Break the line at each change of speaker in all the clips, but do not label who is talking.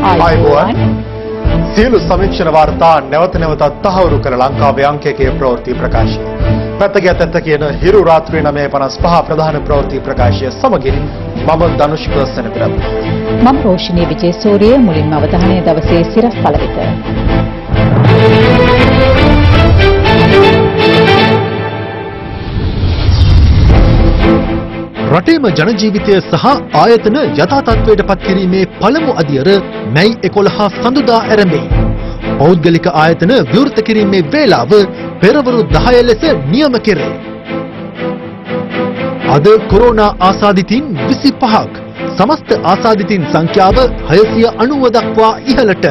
ආයුබෝවන් සියලු සමීක්ෂණ වාර්තා නැවත නැවතත් තහවුරු කළ ලංකාවේ අංකයේ ප්‍රවෘත්ති ප්‍රකාශය. පැත්තක කියන හිරු රාත්‍රියේ 9:55 ප්‍රධාන ප්‍රවෘත්ති ප්‍රකාශය සමගින් මම ධනුෂ්ක සෙනපිරම්.
මම රෝෂිනී විජේසූරිය මුලින්ම අවධානය දවසේ සිරස්තල වෙත.
රටේම ජන ජීවිතය සහ ආයතන යථා තත්ත්වයට පත් කිරීමේ පළමු අදියර මැයි 11 සඳුදා ආරම්භයි. පෞද්ගලික ආයතන විවෘත කිරීමේ වේලාව පෙරවරු 10 ලෙස නියම කෙරේ. අද කොරෝනා ආසාදිතින් 25ක්. සමස්ත ආසාදිතින් සංඛ්‍යාව 690 දක්වා ඉහළට.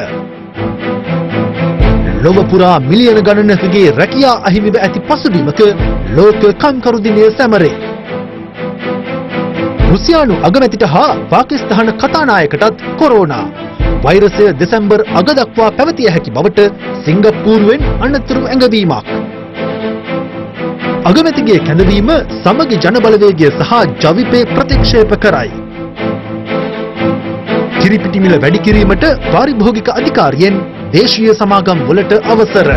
ලොව පුරා මිලියන ගණනකගේ රැකියා අහිමිව ඇති පසුබිමක ලෝක කම්කරු දිනය සැමරේ. රුසියානු අගමැතිට හා පාකිස්තාන කතානායකටත් කොරෝනා වෛරසය දෙසැම්බර් අග දක්වා පැවතිය හැකි බවට සිංගප්පූරුවෙන් අනතුරු ඇඟවීමක්. අගමැතිගේ කැඳවීම සමගි ජනබලවේගය සහ ජවිපේ ප්‍රතික්ෂේප කරයි. කිරිපිටි මිල වැඩි කිරීමට පාරිභෝගික අධිකාරියෙන් දේශීය සමාගම් වලට අවසර.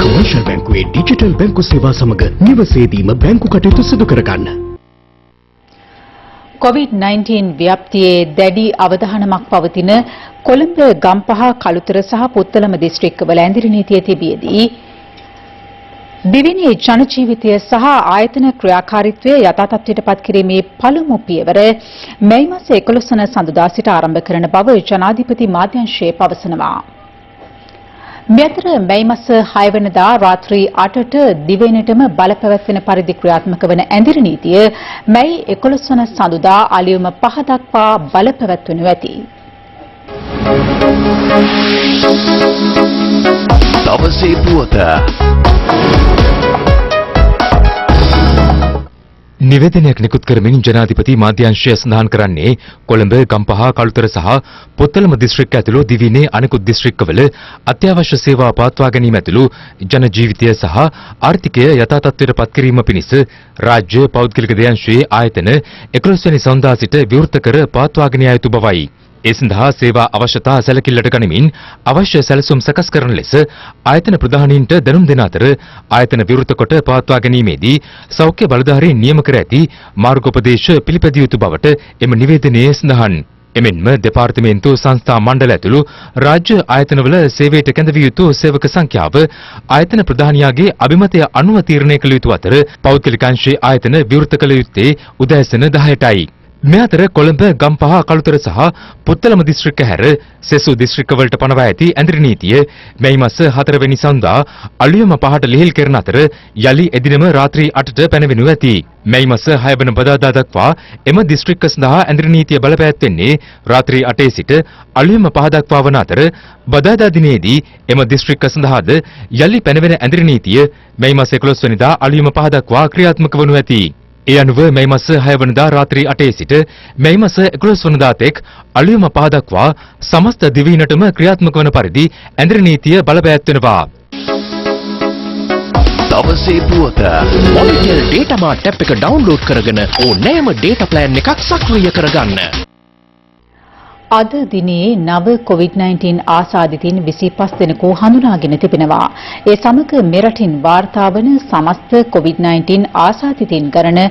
කමර්ෂල් බැංකුවේ ඩිජිටල් බැංකු සේවා සමග නිවසේදීම බැංකු කටයුතු සිදු කරගන්න.
COVID-19 ව්‍යාප්තියේ දැඩි අවධානමක් පවතින කොළඹ ගම්පහ කළුතර සහ පුත්තලම දිස්ත්‍රික්කවල ඇඳිරි නීතිය තිබියදී දිවිනී ජන ජීවිතය සහ ආයතන ක්‍රියාකාරීත්වය යථා තත්ත්වයට පත් කිරීමේ පළමු පියවර මැයි මාස 11 වන සඳුදා සිට ආරම්භ කරන බව ජනාධිපති මාධ්‍යංශය පවසනවා. මෙතර මැයි මාස 6 වෙනිදා රාත්‍රී 8ට දිවයිනටම බලපැවැත්වෙන පරිදි ක්‍රියාත්මක වන ඇඳිරි නීතිය මැයි 11 වන සඳුදා අලියුම 5 දක්වා බලපැවැත්වෙනු ඇති.
දවසේ පුවත
නිවේදනයක් නිකුත් කරමින් ජනාධිපති මාධ්‍යංශය සඳහන් කරන්නේ කොළඹ ගම්පහ කළුතර සහ පොත්තලම දිස්ත්‍රික්ක ඇතුළු දිවයිනේ අනෙකුත් දිස්ත්‍රික්කවල අත්‍යවශ්‍ය සේවා පවත්වා ගැනීම ඇතුළු ජන ජීවිතය සහ ආර්ථිකය යථා තත්ත්වයට පත් කිරීම පිණිස රාජ්‍ය පෞද්ගලික දේශීය ආයතන 11 වෙනි සඳුදා සිට විවෘත කර පවත්වාගෙන යා යුතු බවයි. ඒ සඳහා සේවා අවශ්‍යතා සැලකිල්ලට ගනිමින් අවශ්‍ය සැලසුම් සකස් කරන ලෙස ආයතන ප්‍රධානීන්ට දැනුම් දෙන අතර ආයතන විවෘත කොට පවත්වා ගැනීමේදී සෞඛ්‍ය බලධාරීන් නියම කර ඇති මාර්ගෝපදේශ පිළිපැදිය යුතු බවට එම නිවේදනයේ සඳහන්. එමෙන්ම දෙපාර්තමේන්තු සංස්ථා මණ්ඩල ඇතුළු රාජ්‍ය ආයතනවල සේවයට කැඳවිය යුතු සේවක සංඛ්‍යාව ආයතන ප්‍රධානියාගේ අභිමතය අනුව තීරණය කළ යුතු අතර පෞද්ගලික අංශයේ ආයතන විවෘත කළ යුත්තේ උදෑසන 10ටයි. මේ අතර කොළඹ ගම්පහ කළුතර සහ පුත්තලම දිස්ත්‍රික්ක හැර සෙසු දිස්ත්‍රික්කවලට පනවා ඇති ඇඳිරි නීතිය මැයි මාස 4 වෙනි සඳුදා අලුයම 5ට ලිහිල් කරන අතර යලි එදිනම රාත්‍රී 8ට පැනවෙනු ඇති. මැයි මාස 6 වන බදාදා දක්වා එම දිස්ත්‍රික්ක සඳහා ඇඳිරි නීතිය බලපෑත්වෙන්නේ රාත්‍රී 8 සිට අලුයම 5 දක්වා වන අතර බදාදා දිනේදී එම දිස්ත්‍රික්ක සඳහාද යලි පැනවෙන ඇඳිරි නීතිය මැයි මාස 11 වෙනිදා අලුයම 5 දක්වා ක්‍රියාත්මක වනු ඇති. ඒ අනුව මැයි මාස 6 වෙනිදා රාත්‍රී 8 සිට මැයි මාස 11 වෙනිදා තෙක් අලුයම 5 දක්වා සමස්ත දිවයිනටම ක්‍රියාත්මක වන පරිදි ඇඳිරි නීතිය බලපෑත්වෙනවා.
දවසේ පුවත මොනිටර් ඩේටා මාට් ඇප් එක ඩවුන්ලෝඩ් කරගෙන ඕනෑම ඩේටා ප්ලෑන් එකක් සක්‍රිය කරගන්න.
අද දිනේ නව COVID-19 ආසාදිතින් 25 දෙනෙකු හඳුනාගෙන තිබෙනවා. ඒ සමග මෙරටින් වාර්තා වන සමස්ත COVID-19 ආසාදිතින් ගණන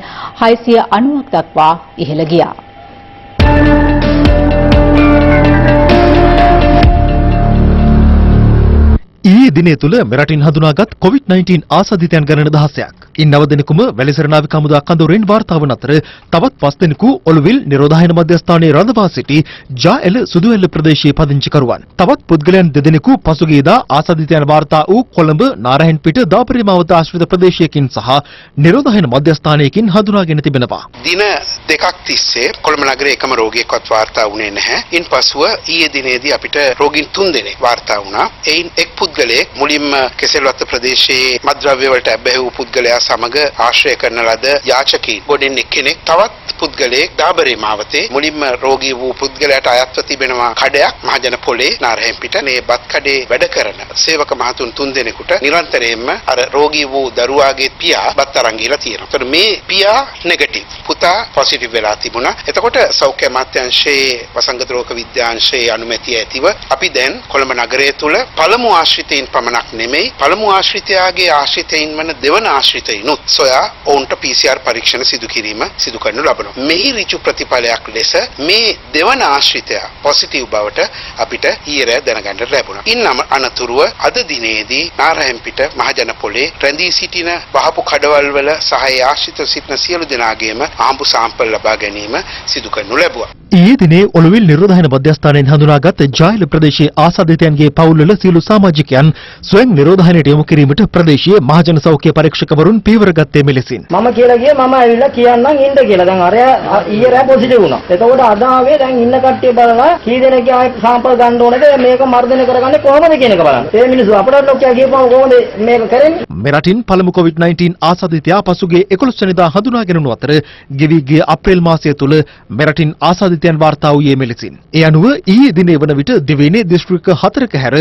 690ක් දක්වා ඉහළ ගියා.
ඊයේ දිනේ තුල මෙරටින් හඳුනාගත් COVID-19 ආසාදිතයන් ගණන 16ක්. ඉන් 9 දෙනෙකුම වැලිසර නාවික හමුදා කඳවුරෙන් වාර්තා වන අතර තවත් 5 දෙනෙකු ඔළුවිල් නිරෝධායන මධ්‍යස්ථානයේ රඳවා සිටි ජාඑල සුදුඇල්ල ප්‍රදේශයේ පදිංචිකරුවන්. තවත් පුද්ගලයන් දෙදෙනෙකු පසුගියදා ආසාදිතයන් වාර්තා වූ කොළඹ නාරහෙන්පිට දාපරි මාවත ආශ්‍රිත ප්‍රදේශයකින් සහ නිරෝධායන මධ්‍යස්ථානයකින් හඳුනාගෙන තිබෙනවා.
දින දෙකක් තිස්සේ කොළඹ නගරයේ එකම රෝගියෙක්වත් වාර්තා වුණේ නැහැ. ඉන්පසුව ඊයේ දිනේදී අපිට රෝගීන් 3 දෙනෙක් වාර්තා වුණා. එයින් එක් පුද්ගලයෙක් මුලින්ම කෙසෙල්වත්ත ප්‍රදේශයේ මත්ද්‍රව්‍ය වලට ඇබ්බැහි වූ පුද්ගලයා සමග ආශ්‍රය කරන ලද යාචකීන් ගොඩින් එක්කෙනෙක් තවත් පුද්ගලයෙක් දාබරේ මාවතේ මුලින්ම රෝගී වූ පුද්ගලයාට අයත්ව තිබෙනවා කඩයක් මහජන පොලේ නාරහෙම්පිට මේ බත් කඩේ වැඩ කරන සේවක මහතුන් 3 දෙනෙකුට නිරන්තරයෙන්ම අර රෝගී වූ දරුවාගේ පියා බත් අරන් ගිහලා තියෙනවා. ඒතර මේ පියා නෙගටිව්, පුතා පොසිටිව් වෙලා තිබුණා. එතකොට සෞඛ්‍ය අමාත්‍යාංශයේ වසංගත රෝග විද්‍යාංශයේ අනුමැතිය ඇතිව අපි දැන් කොළඹ නගරය තුල පළමු ආශ්‍රිතයින් පමණක් නෙමෙයි පළමු ආශ්‍රිතයාගේ ආශ්‍රිතයින් වන දෙවන ආශ්‍රිතයිනුත් සොයා ඔවුන්ට PCR පරීක්ෂණ සිදු කිරීම සිදු කරනු ලබනවා. මෙහි ඍජු ප්‍රතිඵලයක් ලෙස මේ දෙවන ආශ්‍රිතයා පොසිටිව් බවට අපිට ඊයේ දැනගන්න ලැබුණා. ඉන් අනතුරුව අද දිනේදී නාරහෙම්පිට මහජන පොලේ රැඳී සිටින වහපු කඩවල් වල සහ ආශ්‍රිත සිටින සියලු දෙනාගේම ආම්බු සාම්පල් ලබා ගැනීම සිදු කරනු ලැබුවා.
ඊයේ දිනේ ඔළුවිල් නිරෝධායන මධ්‍යස්ථානයෙන් හඳුනාගත් ජායල ප්‍රදේශයේ ආසාදිතයන්ගේ පවුල්වල සියලු සමාජිකයන් ස්වයං නිරෝධායනයට යොමු කිරීමට ප්‍රදේශීය මහජන සෞඛ්‍ය පරීක්ෂකවරුන් පියවර ගත්තේ මෙලෙසින්.
මම කියලා ගියේ මම ඇවිල්ලා කියන්නම් ඉන්න කියලා. දැන් අරයා ඊයේ රෑ පොසිටිව් වුණා. එතකොට අද ආවේ දැන් ඉන්න කට්ටිය බලලා කී දෙනෙක්ගේ ආයෙ සාම්පල් ගන්න ඕනද මේක මර්ධනය කරගන්නේ කොහොමද කියන එක බලන්න. ඒ මිනිස්සු අපට ලොක්කියා කියපුවම කොහොමද මේක කරන්නේ?
මෙරටින් පළමු COVID-19 ආසාදිතයා පසුගිය 11 වෙනිදා හඳුනාගෙන යනු අතර ගෙවි ගිය අප්‍රේල් මාසය තුල මෙරටින් ආසාදිතයන් වාර්තා වූයේ මෙලෙසින්. ඒ අනුව ඊයේ දිනේ වන විට දිවයිනේ දිස්ත්‍රික්ක 4ක හැර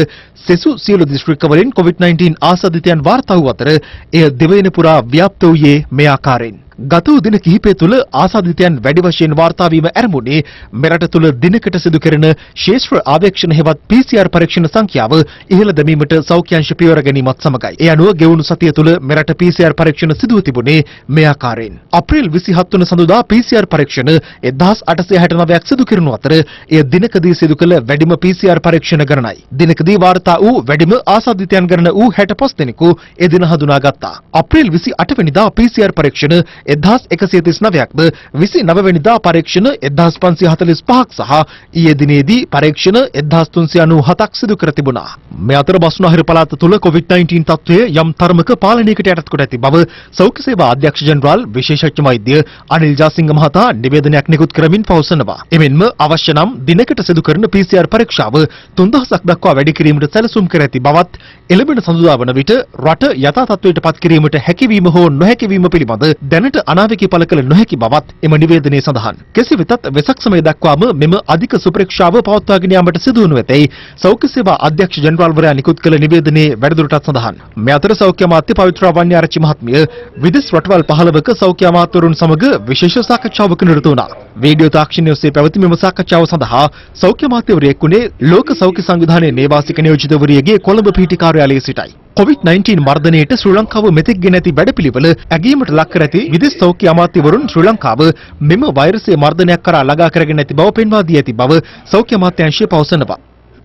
සෙසු සියලු දිස්ත්‍රික්කවලින් COVID-19 ආසාදිතයන් වාර්තා වූ අතර එය දිවයින පුරා ව්‍යාප්ත වූයේ මේ ආකාරයෙන්. ගත වූ දින කිහිපය තුළ ආසාදිතයන් වැඩි වශයෙන් වාර්තා වීම ආරම්භුනේ මෙරට තුළ දිනකට සිදු කරන ශේෂ්ත්‍ර ආවේක්ෂණ හෙවත් PCR පරීක්ෂණ සංඛ්‍යාව ඉහළ දැමීමට සෞඛ්‍ය අංශ පියවර ගැනීමත් සමගයි. ඒ අනුව ගෙවුණු සතිය තුළ මෙරට PCR පරීක්ෂණ සිදුව තිබුණේ මේ ආකාරයෙන්. අප්‍රේල් 27 වන සඳුදා PCR පරීක්ෂණ 1869ක් සිදු කරනු අතර එය දිනකදී සිදු කළ වැඩිම PCR පරීක්ෂණ ගණනයි. දිනකදී වාර්තා වූ වැඩිම ආසාදිතයන් ගණන වූ 65 දෙනෙකු ඒ දින හඳුනාගත්තා. අප්‍රේල් 28 වෙනිදා PCR පරීක්ෂණ 1139ක්ද 29 වෙනිදා පරීක්ෂණ 1545ක් සහ ඊයේ දිනේදී පරීක්ෂණ 1397ක් සිදු කර තිබුණා. මේ අතර බස්නාහිර පළාත තුළ COVID-19 තත්ත්වය යම් තරමක පාලනයකට යටත් කොට ඇති බව සෞඛ්‍ය සේවා අධ්‍යක්ෂ ජෙනරාල් විශේෂඥ වෛද්‍ය අනිල් ජාසිංහ මහතා නිවේදනයක් නිකුත් කරමින් පවසනවා. එමෙන්ම අවශ්‍ය නම් දිනකට සිදු කරන PCR පරීක්ෂාව 3000ක් දක්වා වැඩි කිරීමට සැලසුම් කර ඇති බවත් එළඹෙන සඳුදා වන විට රට යථා තත්ත්වයට පත් කිරීමට හැකියවීම හෝ නොහැකියවීම පිළිබඳ දැනට අනාවැකි පළ කළ නොහැකි බවත් එම නිවේදනයේ සඳහන්. කෙසේ වෙතත් වෙසක් සමය දක්වාම මෙම අධික සුපරීක්ෂාව පවත්වාගෙන යාමට සිදු වනු ඇතැයි සෞඛ්‍ය සේවා අධ්‍යක්ෂ ජෙනරාල්වරයා නිකුත් කළ නිවේදනයේ වැඩිදුරටත් සඳහන්. මේ අතර සෞඛ්‍ය අමාත්‍ය පවිත්‍රා වන්‍යාරච්චි මහත්මිය විදෙස් රටවල් 15ක සෞඛ්‍ය අමාත්‍යවරුන් සමග විශේෂ සාකච්ඡාවක නිරත වුණා. වීඩියෝ තාක්ෂණය ඔස්සේ පැවති මෙම සාකච්ඡාව සඳහා සෞඛ්‍ය අමාත්‍යවරයෙක් වුණේ ලෝක සෞඛ්‍ය සංවිධානයේ නේවාසික නියෝජිතවරියගේ කොළඹ පීඨ කාර්යාලයේ සිටයි. COVID-19 මර්ධනයට ශ්‍රී ලංකාව මෙතෙක් ගෙන ඇති වැඩපිළිවෙල ඇගීමට ලක් කර ඇති විදේශ සෞඛ්‍ය අමාත්‍යවරුන් ශ්‍රී ලංකාව මෙම වෛරසයේ මර්ධනයක් කරා ළඟා කරගෙන ඇති බව පෙන්වා දී ඇති බව සෞඛ්‍ය අමාත්‍යාංශය පවසනවා.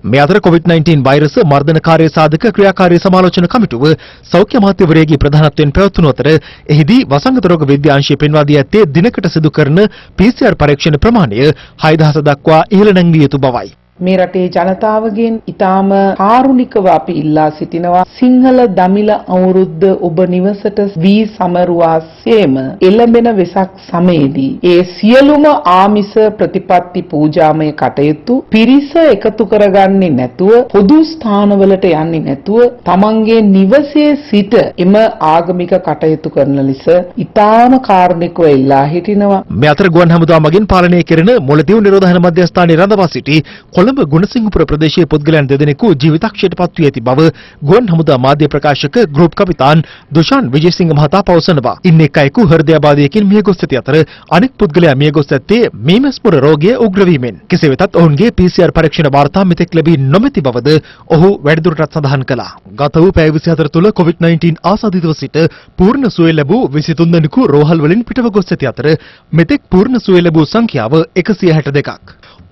මේ අතර COVID-19 වෛරස මර්ධනකාරී සාධක ක්‍රියාකාරී සමාලෝචන කමිටුව සෞඛ්‍ය අමාත්‍යවරයාගේ ප්‍රධානත්වයෙන් පැවැත්වුණු අතර එහිදී වසංගත රෝග විද්‍යාංශය පෙන්වා දී ඇත්තේ දිනකට සිදු කරන PCR පරීක්ෂණ ප්‍රමාණය 6000 දක්වා ඉහළ නැංවිය යුතු බවයි.
මේ රටේ ජනතාවගෙන් ඊටාම කාරුණිකව අපි ඉල්ලා සිටිනවා සිංහල දමිළ අවුරුද්ද ඔබ නිවසට වී සමරුවාසේම එළඹෙන වෙසක් සමයේදී ඒ සියලුම ආමිස ප්‍රතිපත්ති පූජාමය කටයුතු පිරිස එකතු කරගන්නේ නැතුව පොදු ස්ථානවලට යන්නේ නැතුව තමන්ගේ නිවසේ සිට එම ආගමික කටයුතු කරන ලෙස ඊටාම කාරුණිකව ඉල්ලා හිටිනවා.
මේ අතර ගුවන් හමුදා මගින් පාලනය කෙරෙන මොළදිව නිරෝධායන මධ්‍යස්ථානයේ රඳවා සිටි කොළඹ ගුණසිංහපුර ප්‍රදේශයේ පුද්ගලයන් දෙදෙනෙකු ජීවිතක්ෂයට පත් වී ඇති බව ගුවන් හමුදා මාධ්‍ය ප්‍රකාශක ගෲප් කපිතාන් දුෂාන් විජේසිංහ මහතා පවසනවා. ඉන් එක් අයෙකු හෘදයාබාධයකින් මිය ගොස් ඇති අතර අනෙක් පුද්ගලයා මිය ගොස් ඇත්තේ මීමස්මුර රෝගය උග්‍ර වීමෙන්. කෙසේ වෙතත් ඔවුන්ගේ PCR පරීක්ෂණ වාර්තා මෙතෙක් ලැබී නොමැති බවද ඔහු වැඩිදුරටත් සඳහන් කළා. ගත වූ පැය 24 තුළ COVID-19 ආසාදිතව සිට පූර්ණ සුවය ලැබූ 23 දෙනෙකු රෝහල් වලින් පිටව ගොස් ඇති අතර මෙතෙක් පූර්ණ සුවය ලැබූ සංඛ්‍යාව 162ක්.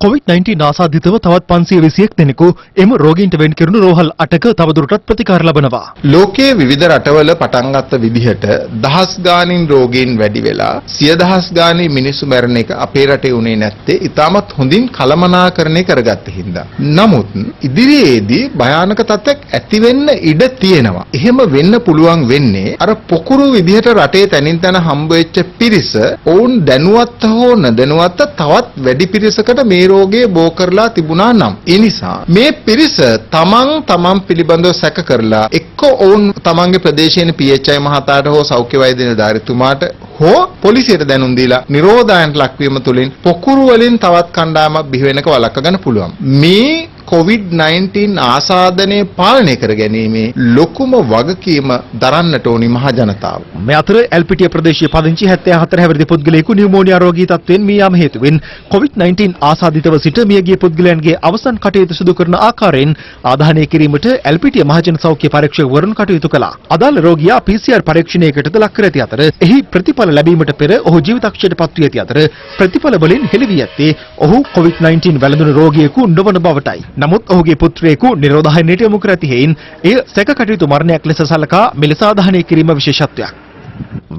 COVID-19 ආසාදිතව තවත් 521 දෙනෙකු එම රෝගීන්ට වෙන් කෙරුණු රෝහල් 8ක තවදුරටත් ප්‍රතිකාර ලබනවා.
ලෝකයේ විවිධ රටවල පටන් ගත්ත විදිහට දහස් ගාණින් රෝගීන් වැඩි වෙලා 100,000 ගාණින් මිනිස්සු මැරෙන එක අපේ රටේ උනේ නැත්තේ ඉතාමත් හොඳින් කළමනාකරණය කරගත්ත හින්දා. නමුත් ඉදිරියේදී භයානක තත්ත්වයක් ඇති වෙන්න ඉඩ තියෙනවා. එහෙම වෙන්න පුළුවන් වෙන්නේ අර පොකුරු විදිහට රටේ තනින් තන හම්බ වෙච්ච පිරිස ඔවුන් දැනුවත් හෝ නොදැනුවත් තවත් වැඩි පිරිසකට මේ රෝගයේ බෝ කරලා තිබුණා නම් ඒ නිසා මේ පිරිස තමන් පිළිබඳව සැක කරලා එක්ක ඔවුන් තමන්ගේ ප්‍රදේශයේ PHI මහතාට හෝ සෞඛ්‍ය වෛද්‍ය නිලධාරීතුමාට හෝ පොලිසියට දැනුම් දීලා නිරෝධායනට ලක්වීම තුළින් පොකුරු වලින් තවත් කණ්ඩායමක් බිහි වෙනක වළක්වා ගන්න පුළුවන්. මේ COVID-19 ආසාදනය පාලනය කර ගැනීමේ ලොකුම වගකීම දරන්නට ඕනි මහ ජනතාව.
මේ අතර එල්පිටිය ප්‍රදේශයේ පදිංචි 74 හැවිරිදි පුද්ගලයෙකු නියුමෝනියා රෝගී තත්ත්වයෙන් මිය යාම හේතුවෙන් COVID-19 ආසාදිතව සිට මියගිය පුද්ගලයන්ගේ අවසන් කටයුතු සිදු කරන ආකාරයෙන් ආදාහනය කිරීමට එල්පිටිය මහජන සෞඛ්‍ය පරීක්ෂකවරුන් කටයුතු කළා. අදාළ රෝගියා PCR පරීක්ෂණයකටද ලක් කර ඇති අතර එහි ප්‍රතිඵල ලැබීමට පෙර ඔහු ජීවිතක්ෂයට පත් වී ඇති අතර ප්‍රතිඵල වලින් හෙළි වී ඇත්තේ ඔහු COVID-19 වැළඳුණු රෝගියෙකු නොවන බවටයි. නමුත් ඔහුගේ පුත්‍රයෙකු නිරෝධායනයට යොමු කර ඇති හේයින් එය සැක කටයුතු මරණයක් ලෙස සලකා මෙලෙස ආදාහනය කිරීම විශේෂත්වයක්.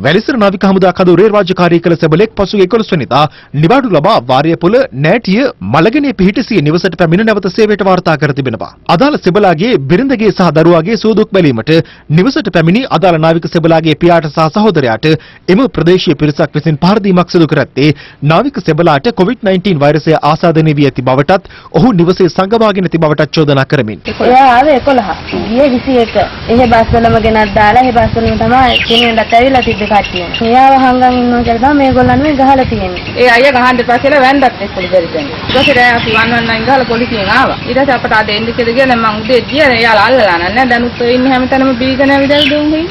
වැලිසර නාවික හමුදා කඳවුරේ රාජකාරී කළ සෙබළෙක් පසුගිය 11 වෙනිදා නිවාඩු ලබා වාරියපොළ නෑටිය මලගනේ පිහිට සිය නිවසට පැමිණ නැවත සේවයට වාර්තා කර තිබෙනවා. අදාළ සෙබළාගේ බිරිඳගේ සහ දරුවාගේ සුවදුක් බැලීමට නිවසට පැමිණි අදාළ නාවික සෙබළාගේ පියාට සහ සහෝදරයාට එම ප්‍රදේශීය පිරිසක් විසින් පහර දීමක් සිදු කර ඇත්තේ නාවික සෙබළාට COVID-19 වෛරසය ආසාදනය වී ඇති බවටත් ඔහු නිවසේ සංගවාගෙන ඇති බවටත් චෝදනා කරමින්.
ඔයා ආවේ 11 ගියේ 21 එහෙ බස් වලම ගෙනත් දාලා එහෙ බස් වලම තමයි කෙනෙක්ට ඇවිල්ලා තිබ්බේ කට්ටිය. එයාව හංගන් ඉන්නවා කියලා තමයි මේගොල්ලන් මේ ගහලා තියෙන්නේ. ඒ අයියා ගහන්න එපා කියලා වැන්දත් එක්කලු බැරිදෙන. ඊට පස්සේ රෑ අපි වන්වන්නන් ගහලා පොලිසියෙන් ආවා. ඊට පස්සේ අපට අද එන්න කියලා ගියා මම උදේ ගියා එයාලා අල්ලලා නැහැ. දැනුත් ඔය ඉන්නේ හැමතැනම බීගෙන ඇවිදලා දුන්නේ.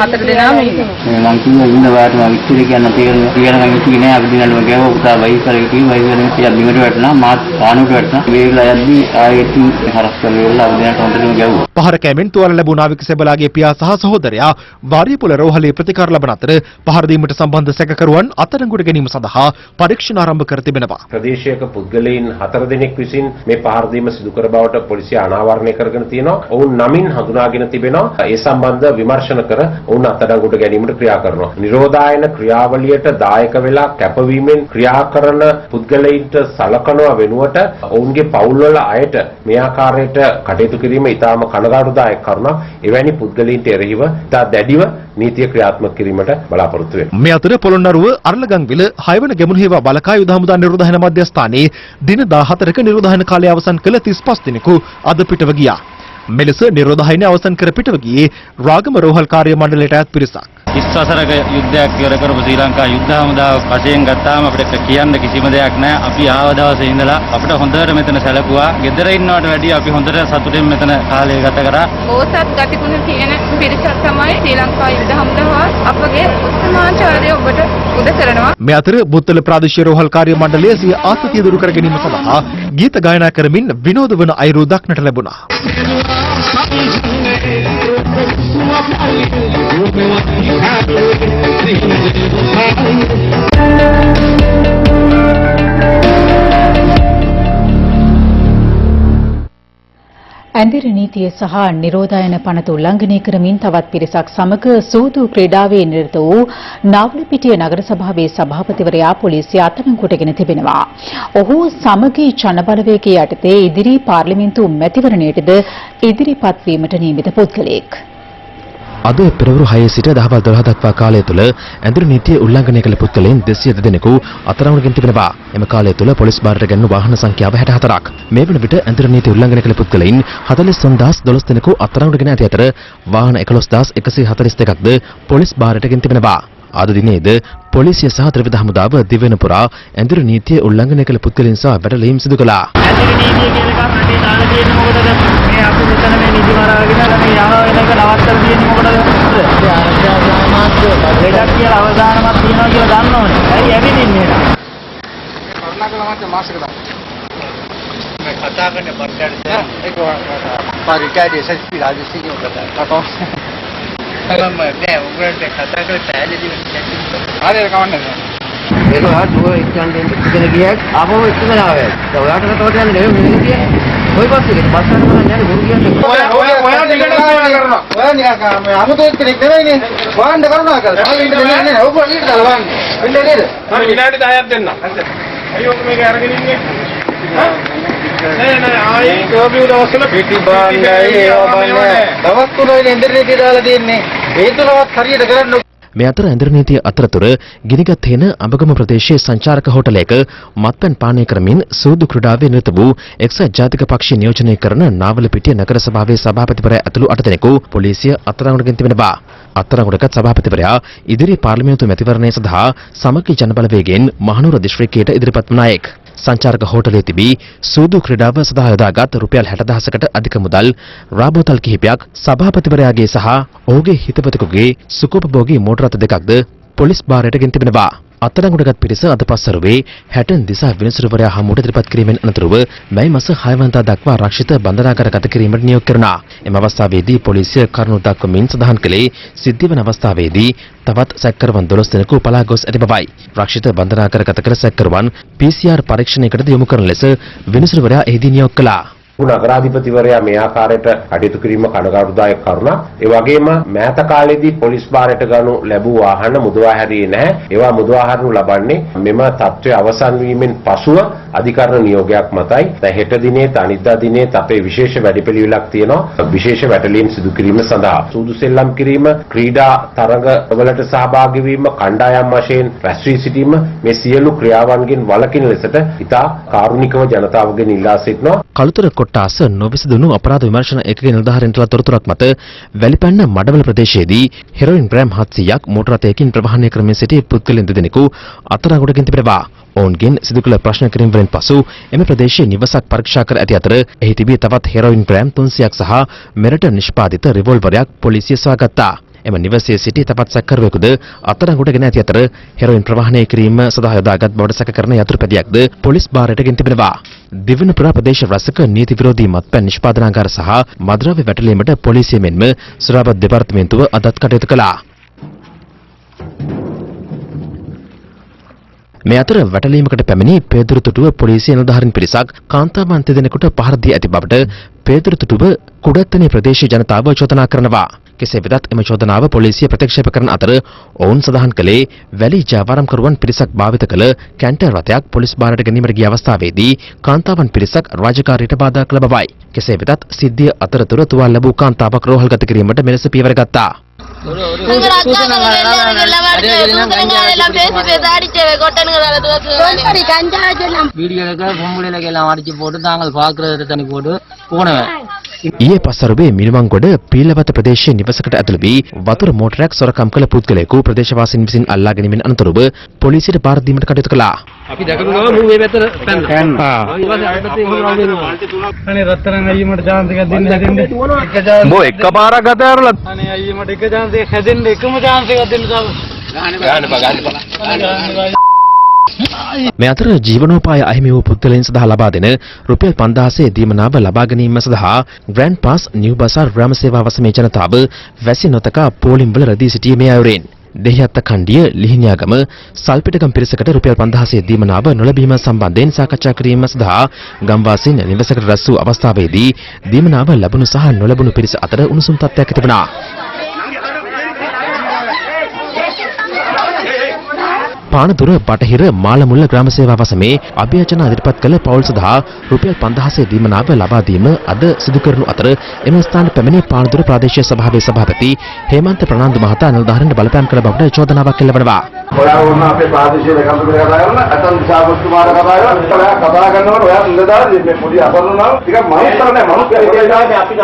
හතර දෙනාම ඉන්නේ.
මම කිව්වා ඉන්න වාට මම ඉතිරි කියන්න තේරෙනවා ඉතිරි නෑ අපි දිනලම ගෑව උදා වයි කරේ කිව්වා වයි වෙන බිමට වැටුණා මාත් පානුවට වැටුණා. වේලා යද්දි ආයෙත් හරස් කරලා අපි දිනට හොඳටම ගැව්වා.
පහර කැමෙන් තුවාල ලැබුණ නාවික සෙබළාගේ පියා සහ සහෝදරයා වාරියපොළ රෝහලේ ප්‍රතිකාර ලබන අතර පහර දීමට සම්බන්ධ සැකකරුවන් අත්අඩංගුවට ගැනීම සඳහා පරීක්ෂණ ආරම්භ කර තිබෙනවා.
ප්‍රදේශයක පුද්ගලයන් 4 දෙනෙක් විසින් මේ පහර දීම සිදු කර බවට පොලිසිය අනාවරණය කරගෙන තියෙනවා. ඔවුන් නමින් හඳුනාගෙන තිබෙනවා. ඒ සම්බන්ධ විමර්ශන කර ඔවුන් අත්අඩංගුවට ගැනීමට ක්‍රියා කරනවා. නිරෝධායන ක්‍රියාවලියට දායක වෙලා කැපවීමෙන් ක්‍රියා කරන පුද්ගලයින්ට සලකනවා වෙනුවට ඔවුන්ගේ පවුල්වල අයට මේ ආකාරයට කටයුතු කිරීම ඉතාම කනගාටුදායක කරුණක්. එවැනි පුද්ගලයින්ට එරෙහිව ඉතා දැඩිව නීතිය ක්‍රියාත්මක කිරීමට බලාපොරොත්තු වෙනවා.
මේ අතර පොළොන්නරුව අරලගංවිල 6 වන ගැමුණුහේවා බලකා යුද හමුදා නිරෝධායන මධ්‍යස්ථානයේ දින 14ක නිරෝධායන කාලය අවසන් කළ 35 දිනකු අද පිටව ගියා. මෙලෙස නිරෝධායනය අවසන් කර පිටව ගියේ රාගම රෝහල් කාර්ය මණ්ඩලයට අයත් පිරිසක්.
30 වසරක යුද්ධයක් ඉවර කරපු ශ්‍රී ලංකා යුද්ධ හමුදාව වශයෙන් ගත්තාම අපිට කියන්න කිසිම දෙයක් නැහැ. අපි ආව දවසේ ඉඳලා අපිට හොඳට මෙතන සැලකුවා. ගෙදර ඉන්නවට වැඩිය අපි හොඳට සතුටින් මෙතන කාලය ගත කරා.
ඕසත් ගතිගුණ තියෙන පිරිසක් තමයි ශ්‍රී ලංකා යුද්ධ හමුදාව අපගේ උත්තමාචාර්ය ඔබට උද කරනවා.
මේ අතර බුත්තල ප්‍රාදේශීය රෝහල් කාර්ය මණ්ඩලය සිය ආතතිය දුරු කර ගැනීම සඳහා ගීත ගායනා කරමින් විනෝද වන අයුරු දක්නට ලැබුණා.
ඇඳිරි නීතිය සහ නිරෝධායන පනත උල්ලංඝනය කරමින් තවත් පිරිසක් සමග සූදු ක්‍රීඩාවේ නිරත වූ නාවලපිටිය නගර සභාවේ සභාපතිවරයා පොලිසිය අත්අඩංගුවටගෙන තිබෙනවා. ඔහු සමගී ජනබලවේගයේ යටතේ ඉදිරි පාර්ලිමේන්තු මැතිවරණයටද ඉදිරිපත් වීමට නියමිත පුද්ගලයෙක්.
අද පෙරවරු 6 සිට දහවල් 12 දක්වා කාලය තුළ ඇඳුරු නීතිය උල්ලංඝනය කළ පුද්ගලයන් 202 දෙනෙකු අත්අඩංගුවටගෙන තිබෙනවා. එම කාලය තුළ පොලිස් බාරට ගැනුණු වාහන සංඛ්‍යාව 64ක්. මේ වන විට ඇඳුරු නීතිය උල්ලංඝනය කළ පුද්ගලයන් 43012 දෙනෙකු අත්අඩංගුවටගෙන ඇති අතර වාහන 11142ක්ද පොලිස් බාරට ගෙන තිබෙනවා. අද දිනේද පොලිසිය සහ ත්‍රිවිධ හමුදාව දිවෙන පුරා ඇඳුරු නීතිය උල්ලංඝනය කළ පුද්ගලයන් සහ වැඩලීම් සිදු කළා.
ඇඳුරු නීතිය කියන එක රටේ දාලා තියෙන්නේ මොකටද? මේ අපි මෙතන මේ නිදි මරාගෙන මේ යනවා වෙන එක නවත්තලා තියෙන්නේ මොකටද? ඒ ආරක්ෂා සමාජය ලෙඩක් කියලා අවදානමක් තියනවා කියලා දන්න ඕනේ. ඇයි ඇවිදින්නේ නේද? කරුණාකර මාසෙක දාන්න. මේ කතා කරන පරිකාරය ඒක පරිකාරය සත්‍ය රාජසිංහ උගතා. කතා නෑ උගලට කතා කරලා පැහැදිලි වෙන්න. හරි ඒක කවන්නේ නෑ. ඒක ආ දුර ඉස්සන් දෙන්න ඉගෙන ගියක් ආපහු ඉස්සන් ආවේ. දැන් ඔයාට කතාවට යන්නේ නෙවෙයි මුන් කියන්නේ. කොයි පස්සේ බස් එකකට යන්නේ මුන් කියන්නේ. ඔයා ටිකට් කරනවා. ඔයා නිකන් අමුතුවෙක් කෙනෙක් නෙවෙයිනේ. වහන්න කරුණා කරලා. නෑ නෑ ඔබ ඊට දාලා වහන්න. වෙන්නේ නේද? මම විනාඩි 10ක් දෙන්නම්. අයියෝ ඔක මේක අරගෙන ඉන්නේ. නෑ නෑ ආයේ කෝපිය දවස්වල පිටි බාන්නේ ඒවා බන්නේ. දවස් තුනයි ඉන්ටර්නෙට් එක දාලා දෙන්නේ. ඒ තුනවත් හරියට කරන්න.
මේ අතර ඇඳුරු නීතිය අතරතුර ගිනිගත් හේන අඹගම ප්‍රදේශයේ සංචාරක හෝටලයක මත්පැන් පානය කරමින් සූදු ක්‍රීඩාවේ නිරත වූ එක්සත් ජාතික පක්ෂය නියෝජනය කරන නාවලපිටිය නගර සභාවේ සභාපතිවරයා ඇතුළු 8 දෙනෙකු පොලිසිය අත්අඩංගුවටගෙන තිබෙනවා. අත්අඩංගුවටගත් සභාපතිවරයා ඉදිරි පාර්ලිමේන්තු මැතිවරණය සඳහා සමගි ජනබලවේගයෙන් මහනුවර දිස්ත්‍රික්කයට ඉදිරිපත් වන අයෙක්. සංචාරක හෝටලයේ තිබී සූදු ක්‍රීඩාව සඳහා යොදාගත් රුපියල් 60000කට අධික මුදල් රාබෝතල් කිහිපයක් සභාපතිවරයාගේ සහ ඔහුගේ හිතවතෙකුගේ සුඛෝපභෝගී මෝටර රථ දෙකක්ද පොලිස් භාරයට ගෙන තිබෙනවා. අත්අඩංගුවටගත් පිරිස අද පස්වරුවේ හැටන් දිසා විනිසුරුවරයා හමුවට ඉදිරිපත් කිරීමෙන් අනතුරුව මැයි මාස 6 වෙනිදා දක්වා ආරක්ෂිත බන්ධනාගාරගත කිරීමට නියෝග කරනවා. එම අවස්ථාවේදී පොලිසිය කරුණු දක්වමින් සඳහන් කළේ සිද්ධ වන අවස්ථාවේදී තවත් සැකකරුවන් 12 දෙනෙකු පලා ගොස් ඇති බවයි. ආරක්ෂිත බන්ධනාගාරගත කළ සැකකරුවන් PCR පරීක්ෂණයකට යොමු කරන ලෙස විනිසුරුවරයා එහිදී නියෝග කළා.
නගරාධිපතිවරයා මේ ආකාරයට කටයුතු කිරීම කනගාටුදායක කරුණක්. ඒ වගේම මෑත කාලේදී පොලිස් භාරයට ගනු ලැබූ වාහන මුදවා හැරියේ නැහැ. ඒවා මුදවා හරිනු ලබන්නේ මෙම තත්ත්වය අවසන් වීමෙන් පසුව අධිකරණ නියෝගයක් මතයි. දැන් හෙට දිනේත් අනිද්දා දිනේත් අපේ විශේෂ වැඩපිළිවෙලක් තියෙනවා. විශේෂ වැටලීම් සිදු කිරීම සඳහා සූදු සෙල්ලම් කිරීම, ක්‍රීඩා තරඟ වලට සහභාගී වීම, කණ්ඩායම් වශයෙන් රැස් වී සිටීම මේ සියලු ක්‍රියාවන්ගෙන් වළකින ලෙසට ඉතා කාරුණිකව ජනතාවගෙන් ඉල්ලා සිටිනවා.
කළුතර කොට්ටාස නොවිසඳුණු අපරාධ විමර්ශන ඒකකයේ නිලධාරීන්ටලා තොරතුරක් මත වැලිපැන්න මඩවල ප්‍රදේශයේදී හෙරොයින් ග්‍රෑම් 700ක් මෝටර රථයකින් ප්‍රවාහනය කරමින් සිටි පුද්ගලයන් දෙදෙනෙකු අත්අඩංගුවටගෙන තිබෙනවා. ඔවුන්ගෙන් සිදු කළ ප්‍රශ්න කිරීම වලින් පසු එම ප්‍රදේශයේ නිවසක් පරීක්ෂා කර ඇති අතර එහි තිබී තවත් හෙරොයින් ග්‍රෑම් 300ක් සහ මෙරට නිෂ්පාදිත රිවෝල්වරයක් පොලිසිය සොයාගත්තා. එම නිවසේ සිටි තවත් සැකකරුවෙකුද අත්අඩංගුවටගෙන ඇති අතර හෙරොයින් ප්‍රවාහනය කිරීම සඳහා යොදාගත් බවට සැක කරන යතුරුපැදියක්ද පොලිස් භාරයට ගෙන තිබෙනවා. දිවයිනපුරා ප්‍රදේශ රසක නීති විරෝධී මත්පැන් නිෂ්පාදනාගාර සහ මද්‍රව්‍ය වැටලීමට පොලිසිය මෙන්ම සුරාබත් දෙපාර්තමේන්තුව අදත් කටයුතු කළා. මේ අතර වැටලීමකට පැමිණි පේදුරුතුටුව පොලිසිය නිලධාරීන් පිරිසක් කාන්තාවන් දෙදෙනෙකුට පහර දී ඇති බවට පේදුරුතුටුව කුඩත්තනේ ප්‍රදේශීය ජනතාව චෝදනා කරනවා. කෙසේ වෙතත් එම චෝදනාව පොලිසිය ප්‍රතික්ෂේප කරන අතර ඔවුන් සඳහන් කළේ වැලි ජාවාරම්කරුවන් පිරිසක් භාවිත කළ කැන්ටර් රථයක් පොලිස් භාරයට ගැනීමට ගිය අවස්ථාවේදී කාන්තාවන් පිරිසක් රාජකාරියට බාධා කළ බවයි. කෙසේ වෙතත් සිද්ධිය අතරතුර තුවාල ලැබූ කාන්තාවක් රෝහල්ගත කිරීමට මෙලෙස පියවර ගත්තා. ඊයේ පස්වරුවේ මිනුවන්ගොඩ පීලවත ප්‍රදේශයේ නිවසකට ඇතුළු වී වතුර මෝටරයක් සොරකම් කළ පුද්ගලයෙකු ප්‍රදේශවාසීන් විසින් අල්ලා ගැනීමෙන් අනතුරුව පොලිසියට බාර දීමට කටයුතු කළා.
අපි දැකපු ගමන් මූ මේ පැත්තට පැන්නා. අනේ රත්තරන් අයියේ මට chance එකක් දෙන්න හැදෙන්නේ. එක chance. බෝ එකපාරක් ගත කරලා. අනේ අයියේ මට එක chance එකක් හැදෙන්න එකම chance එකක් දෙන්න තාම. ගාන්න.
මේ අතර ජීවනෝපාය අහිමි වූ පුද්ගලයන් සඳහා ලබා දෙන රුපියල් 5000 දීමනාව ලබා ගැනීම සඳහා ග්‍රෑන්ඩ් පාස් නිව් බසාර් ග්‍රාම සේවා වසමේ ජනතාව වැසි නොතකා පෝලිම්වල රැඳී සිටියේ මේ අයුරින්. දෙහිඅත්ත කණ්ඩිය ලිහිණියාගම සල්පිටකම් පිරිසකට රුපියල් 5000 දීමනාව නොලැබීම සම්බන්ධයෙන් සාකච්ඡා කිරීම සඳහා ගම්වාසීන් නිවසකට රැස් වූ අවස්ථාවේදී දීමනාව ලැබුණු සහ නොලැබුණු පිරිස අතර උණුසුම් තත්ත්වයක් තිබුණා. පානදුර බටහිර මාළමුල්ල ග්‍රාම සේවා වසමේ අභියාචනා ඉදිරිපත් කළ පවුල් සඳහා රුපියල් 5000 දීමනාව ලබා දීම අද සිදු කරනු අතර එම ස්ථානයේ පැමිණි පානදුර ප්‍රාදේශීය සභාවේ සභාපති හේමන්ත ප්‍රනාන්දු මහතා නිලධාරීන්ට බලපෑම් කළ බවට චෝදනාවක් එල්ලවනවා.
ඔයා වුණා අපේ ප්‍රාදේශීය ලේකම්තුමා කතා කරලා අතන් දිසාපතිතුමාට කතා කරලා ඔයා කතා කරනකොට ඔයා නිලධාරී මේ පොඩි අසරණව ටිකක් මනුස්සර නෑ මනුස්සය අපි ගන්න අපි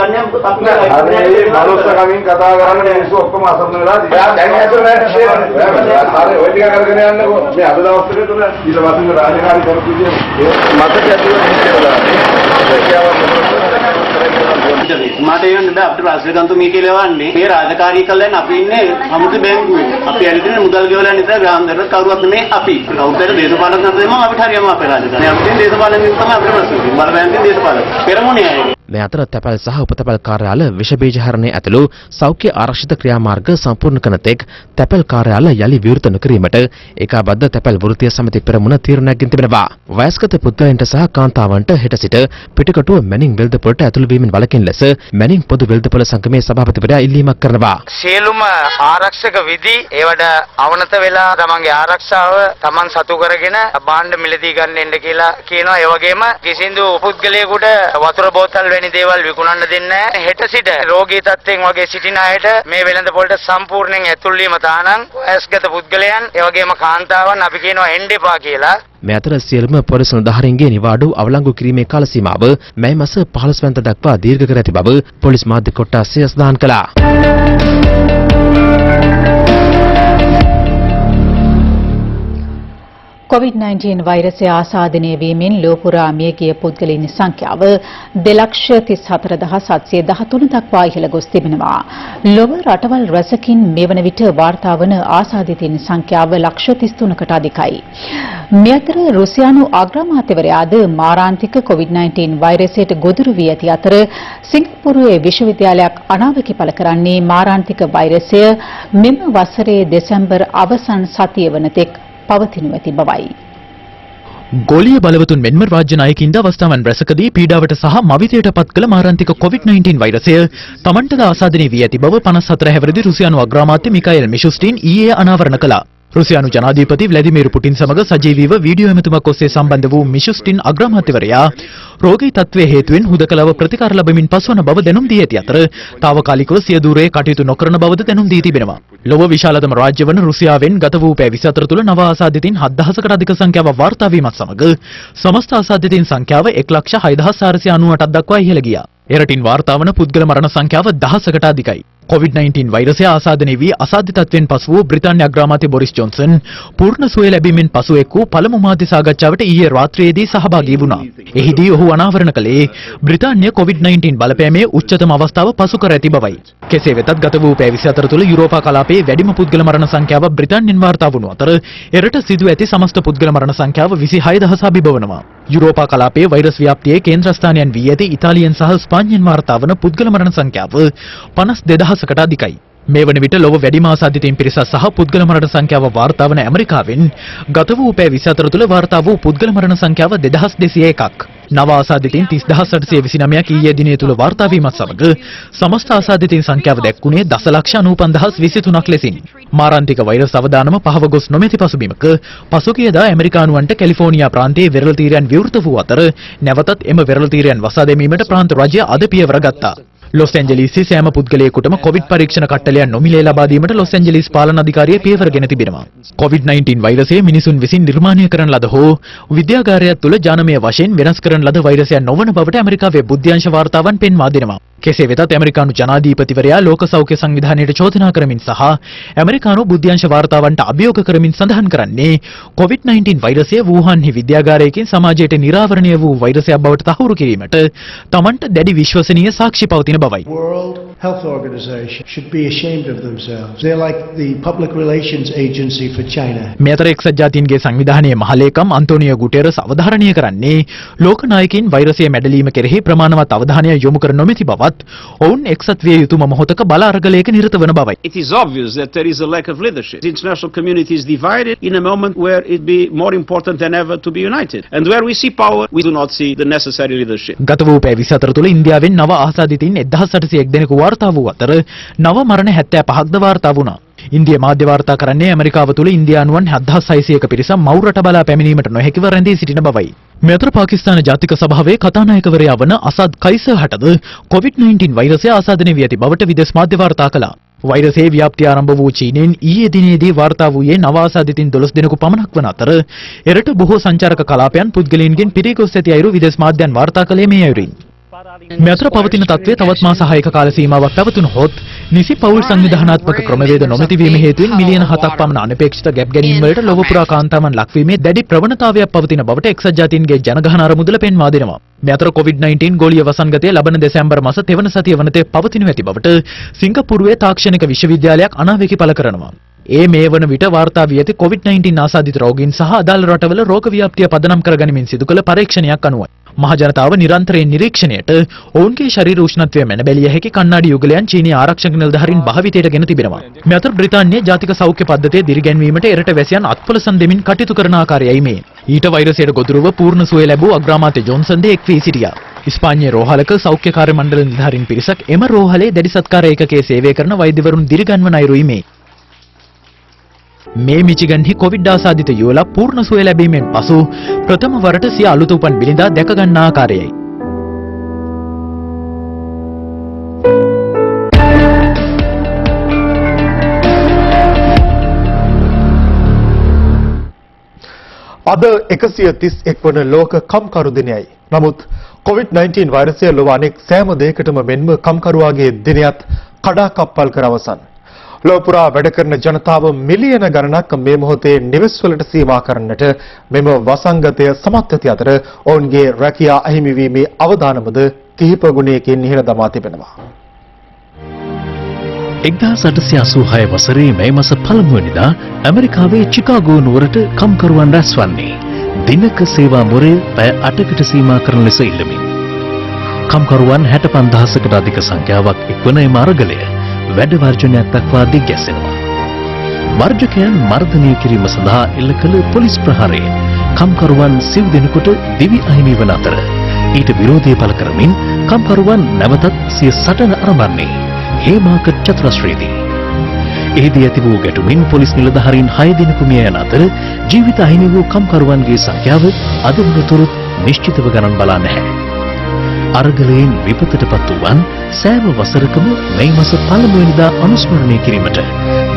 මනුස්ස කමින් කතා කරන්නේ මිනිස්සු ඔක්කොම අසරණ වෙලා ඉතින් දැන් ඇතුළ නෑ ඔය ටික කරගෙන යන්නකෝ මේ අද දවස් දෙක තුන ඊට පස්සේ රාජකාරී කරපු විදිය මතක ඇතුළ
මට එන්න බෑ අපිට රාජකාන්තුමී කියලා වන්නේ මේ රාජකාරී කළෙන් අපි ඉන්නේ සමුද්‍ර බැංකුවේ අපි ඇලිටින මුදල් ගෙවලා නිසා ග්‍රාම දරන කවුරුත් නෙමෙයි අපි කවුරුත් දේශපාලන කරදෙම අපිට හරියම අපේ රාජකාරී අපිට දේශපාලන තමයි අපිට ප්‍රශ්නේ බලපෑම්ෙන් දේශපාලන පෙරමුණේ ආයේ
මේ අතර තැපැල් සහ උපතැපැල් කාර්යාල විෂ බීජ හරණය ඇතුළු සෞඛ්‍ය ආරක්ෂිත ක්‍රියාමාර්ග සම්පූර්ණ කරන තෙක් තැපැල් කාර්යාල යලි විවෘත නොකිරීමට ඒකාබද්ධ තැපැල් වෘත්තීය සමිති පෙරමුණ තීරණයක් ගෙන තිබෙනවා. වයස්ගත පුද්ගලයන්ට සහ කාන්තාවන්ට හෙට සිට පිටකටුව මැනින් වෙළඳපොළට ඇතුළු වීමෙන් වළකින ලෙස මැනින් පොදු වෙළඳපොළ සංගමේ සභාපතිවරයා ඉල්ලීමක් කරනවා.
සියලුම ආරක්ෂක විධි ඒවට අවනත වෙලා තමන්ගේ ආරක්ෂාව තමන් සතු කරගෙන භාණ්ඩ මිලදී ගන්න එන්න කියලා කියනවා. ඒ වගේම කිසිදු පුද්ගලයෙකුට වතුර බෝතල් එවැනි දේවල් විකුණන්න දෙන්නේ නැහැ. හෙට සිට රෝගී තත්ත්වයෙන් වගේ සිටින අයට මේ වෙළඳ පොළට සම්පූර්ණයෙන් ඇතුල් වීම තහනම් වයස්ගත පුද්ගලයන් ඒ වගේම කාන්තාවන් අපි කියනවා එන්න එපා කියලා.
මේ අතර සියලුම පොලිස් නිලධාරීන්ගේ නිවාඩු අවලංගු කිරීමේ කාල සීමාව මැයි මාස 15 වෙනිදා දක්වා දීර්ඝ කර ඇති බව පොලිස් මාධ්‍ය කොට්ටාසය සඳහන් කළා.
COVID-19 වෛරසය ආසාදනය වීමෙන් ලෝපුරා මියගිය පුද්ගලයන් සංඛ්‍යාව 2,34,713 දක්වා ඉහළ ගොස් තිබෙනවා. ලොව රටවල් රැසකින් මේ වන විට වාර්තා වන ආසාදිතයින් සංඛ්‍යාව 33,000කට අධිකයි. මේ අතර රුසියානු අග්‍රාමාත්‍යවරයාද මාරාන්තික COVID-19 වෛරසයට ගොදුරු වී ඇති අතර සිංගප්පූරුවේ විශ්වවිද්‍යාලයක් අනාවැකි පළ කරන්නේ මාරාන්තික වෛරසය මෙම වසරේ දෙසැම්බර් අවසන් සතිය වන තෙක් පවතිනු ඇති බවයි.
ගෝලීය බලවතුන් මෙන්ම රාජ්‍ය නායකින්ද අවස්ථාවන් රැසකදී පීඩාවට සහ මවිතයට පත් කළ මාරාන්තික COVID-19 වෛරසය තමන්ටද ආසාදනය වී ඇති බව 54 හැවිරිදි රුසියානු අග්‍රාමාත්‍ය මිකාኤල් මිෂුස්ටින් ඊයේ අනාවරණ කළා. රුසියානු ජනාධිපති ව්ලාදිමිර් පුටින් සමග සජීවීව වීඩියෝ ඇමතුමක් ඔස්සේ සම්බන්ධ වූ මිෂුස්ටින් අග්‍රාමාත්‍යවරයා රෝගී තත්ත්වයේ හේතුවෙන් හුදකලාව ප්‍රතිකාර ලැබමින් පසුවන බව දැනුම් දී ඇති අතර తాවකාලිකව සිය දූරයේ කටයුතු නොකරන බවද දැනුම් දී තිබෙනවා. ලොව විශාලතම රාජ්‍ය වන රුසියාවෙන් ගත වූ පැය 24 තුළ නව ආසාදිතයින් 7,000කට අධික සංඛ්‍යාවක් වාර්තා වීමත් සමග සමස්ත ආසාදිතයින් සංඛ්‍යාව 1,06,498 දක්වා ඉහළ ගියා. එරටින් වාර්තා වන පුද්ගල මරණ සංඛ්‍යාව 10කට අධිකයි. COVID-19 වෛරසය ආසාදනය වී අසාධ්‍ය තත්ත්වයෙන් පසු වූ බ්‍රිතාන්‍ය අග්‍රාමාත්‍ය බොරිස් ජොන්සන් පූර්ණ සුවය ලැබීමෙන් පසු එක් වූ පළමු මාධ්‍ය සාකච්ඡාවට ඊයේ රාත්‍රියේදී සහභාගී වුණා. එහිදී ඔහු අනාවරණ කළේ බ්‍රිතාන්‍ය COVID-19 බලපෑමේ උච්චතම අවස්ථාව පසු කර ඇති බවයි. කෙසේ වෙතත් ගත වූ පැය 24 තුළ යුරෝපා කලාපයේ වැඩිම පුද්ගල මරණ සංඛ්‍යාව බ්‍රිතාන්‍යයෙන් වාර්තා වුණු අතර එරට සිදු ඇති සමස්ත පුද්ගල මරණ සංඛ්‍යාව 26,000 අභිබවනවා. යුරෝපා කලාපයේ වෛරස් ව්‍යාප්තියේ කේන්ද්‍රස්ථානයන් වී ඇති ඉතාලියෙන් සහ ස්පාඤ්ඤයෙන් වාර්තා වන පුද්ගල මරණ සංඛ්‍යාව 52,000කට අධිකයි. මේ වන විට ලොව වැඩිම ආසාදිතයින් පිරිසක් සහ පුද්ගල මරණ සංඛ්‍යාව වාර්තා වන ඇමරිකාවෙන් ගත වූ පැය 24 තුළ වාර්තා වූ පුද්ගල මරණ සංඛ්‍යාව 2,201ක්. නව ආසාදිතයින් 30,829ක් ඊයේ දිනය තුළ වාර්තා වීමත් සමග සමස්ත ආසාදිතයින් සංඛ්‍යාව දැක්ුණේ 10,95,023ක් ලෙසින්. මාරාන්තික වෛරස් අවදානම පහව ගොස් නොමැති පසුබිමක පසුගියදා ඇමරිකානුවන්ට කැලිෆෝනියා ප්‍රාන්තයේ වෙරළ තීරයන් විවෘත වූ අතර නැවතත් එම වෙරළ තීරයන් වසා දැමීමට ප්‍රාන්ත රජය අද පියවර ගත්තා. ලොස් ඇන්ජලිස්සේ සෑම පුද්ගලයෙකුටම කොවිඩ් පරීක්ෂණ කට්ටලයක් නොමිලේ ලබා දීමට ලොස් ඇන්ජලිස් පාලන අධිකාරිය පියවරගෙන තිබෙනවා. COVID-19 වෛරසය මිනිසුන් විසින් නිර්මාණය කරන ලද හෝ විද්‍යාගාරයක් තුළ ජානමය වශයෙන් වෙනස් කරන ලද වෛරසයක් නොවන බවට ඇමරිකාවේ බුද්ධ්‍යංශ වාර්තාවන් පෙන්වා දෙනවා. කෙසේ වෙතත් ඇමරිකානු ජනාධිපතිවරයා ලෝක සෞඛ්‍ය සංවිධානයට චෝදනා කරමින් සහ ඇමරිකානු බුද්ධ්‍යංශ වාර්තාවන්ට අභියෝග කරමින් සඳහන් කරන්නේ COVID-19 වෛරසය වූහාන්හි විද්‍යාගාරයකින් සමාජයට නිරාවරණය වූ වෛරසයක් බවට තහවුරු කිරීමට තමන්ට දැඩි විශ්වසනීය සාක්ෂි පවතින බවයි.
World Health Organization should be ashamed of themselves. They're like the public relations agency for China.
මේ අතර එක්සත් ජාතීන්ගේ සංවිධානයේ මහලේකම් අන්තෝනියෝ ගුටෙරස් අවධාරණය කරන්නේ ලෝක නායකයින් වෛරසය මැඩලීම කෙරෙහි ප්‍රමාණවත් අවධානය යොමු කර නොමැති බවත් ඔවුන් එක්සත් විය යුතුම මොහොතක බල අරගලයක නිරත වන බවයි.
It is obvious that there is a lack of leadership. The international community is divided in a moment where it be more important than ever to be united. And where we see power, we do not see the necessary leadership.
ගත වූ පැය 24 තුළ ඉන්දියාවෙන් නව ආසාදිතයින් 1,801 දෙනෙකු වාර්තා වූ අතර නව මරණ 75ක්ද වාර්තා වුණා. ඉන්දිය මාධ්‍ය වාර්තා කරන්නේ ඇමරිකාව තුළ ඉන්දියානුවන් 7,600ක පිරිස මව් රට බලා පැමිණීමට නොහැකිව රැඳී සිටින බවයි. මේ අතර පාකිස්තාන ජාතික සභාවේ කතානායකවරයා වන අසද් කයිසර් හටද COVID-19 වෛරසය ආසාදනය වී ඇති බවට විදේශ මාධ්‍ය වාර්තා කළා. වෛරසයේ ව්‍යාප්තිය ආරම්භ වූ චීනයෙන් ඊයේ දිනේදී වාර්තා වූයේ නව ආසාදිතයින් 12 දෙනෙකු පමණක් වන අතර එරට බොහෝ සංචාරක කලාපයන් පුද්ගලයන්ගෙන් පිරිගොස් ඇති අයුරු විදේශ මාධ්‍යයන් වාර්තා කළේ මේ අයුරින්. මේ අතර පවතින තත්ත්වය තවත් මාස 6ක කාල සීමාවක් පැවතුනහොත් නිසි පෞල් සංවිධානාත්මක ක්‍රමවේද නොමැති වීම හේතුවෙන් මිලියන 7ක් පමණ අනපේක්ෂිත ගැප් ගැනීම් වලට ලොව පුරා කාන්තාවන් ලක්වීමේ දැඩි ප්‍රවණතාවයක් පවතින බවට එක්සත් ජාතීන්ගේ ජනගහන අරමුදල පෙන්වා දෙනවා. මේ අතර COVID-19 ගෝලීය වසංගතය ලබන දෙසැම්බර් මාස තෙවන සතිය වනතේ පවතිනු ඇති බවට සිංගප්පූරුවේ තාක්ෂණික විශ්වවිද්‍යාලයක් අනාවැකි පළ කරනවා. මේ වන විට වාර්තා වී ඇති COVID-19 ආසාදිත රෝගීන් සහ අදාළ රටවල රෝග ව්‍යාප්තිය පදනම් කරගනිමින් සිදු කළ පරීක්ෂණයක් අනුවයි. මහ ජනතාව නිරන්තරයෙන් නිරීක්ෂණයට ඔවුන්ගේ ශරීර උෂ්ණත්වය මැන බැලිය හැකි කණ්ණාඩි යුගලයන් චීනීය ආරක්ෂක නිලධාරීන් භාවිතයට ගෙන තිබෙනවා. මේ අතර බ්‍රිතාන්‍යයේ ජාතික සෞඛ්‍ය පද්ධතිය දිරිගැන්වීමට එරට වැසියන් අත්පොලසන් දෙමින් කටයුතු කරන ආකාරයයි මේ. ඊට වෛරසයට ගොදුරුව පූර්ණ සුවය ලැබූ අග්‍රාමාත්‍ය ජොන්සන් ද එක් වී සිටියා. ඉස්පාඤ්ඤයේ රෝහලක සෞඛ්‍ය කාර්ය මණ්ඩල නිලධාරීන් පිරිසක් එම රෝහලේ දැඩි සත්කාර ඒකකයේ සේවය කරන වෛද්‍යවරුන් දිරිගන්වන අයුරුයි මේ. මේ මිචිගන්හි කොවිඩ් ආසාදිත යුවලා පූර්ණ සුවය ලැබීමෙන් පසු ප්‍රථම වරට සිය අලුත උපන් බිරිඳා දැක ගන්න ආකාරයයි.
අද 131 වන ලෝක කම්කරු දිනයයි. නමුත් COVID-19 වෛරසය ලොව අනෙක් සෑම දෙයකටම මෙන්ම කම්කරුවාගේ දිනයත් කඩාකප්පල් කර අවසන්. ලොව පුරා වැඩ කරන ජනතාව මිලියන ගණනක් මේ මොහොතේ නිවෙස්වලට සීමා කරන්නට මෙම වසංගතය සමත් ඇති අතර ඔවුන්ගේ රැකියා අහිමි වීමේ අවදානමද කිහිප ගුණයකින් ඉහළ දමා තිබෙනවා.
1886 වසරේ මේ මාස පළමුවැනිදා ඇමරිකාවේ චිකාගෝ නුවරට කම්කරුවන් රැස්වන්නේ දිනක සේවා මුරය පැය 8කට සීමා කරන ලෙස ඉල්ලමින්. කම්කරුවන් 65000කට අධික සංඛ්‍යාවක් එක්වන එම අරගලය වැඩ වර්ජනයක් දක්වා දිග්ගැසෙනවා. වර්ජකයන් මර්ධනය කිරීම සඳහා එල්ල කළ පොලිස් ප්‍රහාරයෙන් කම්කරුවන් සිව් දෙනෙකුට දිවි අහිමි වන අතර ඊට විරෝධය පළ කරමින් කම්කරුවන් නැවතත් සිය සටන ආරම්භන්නේ හේමාකට් චතුරස්‍රයේදී. එහිදී ඇති වූ ගැටුමින් පොලිස් නිලධාරීන් 6 දෙනෙකු මිය යන අතර ජීවිත අහිමි වූ කම්කරුවන්ගේ සංඛ්‍යාව අද වනතුරුත් නිශ්චිතව ගණන් බලා නැහැ. අරගලයෙන් විපතටපත් වූවන් සෑම වසරකම මේ මාස පළමුවෙනිදා අනුස්මරණය කිරීමට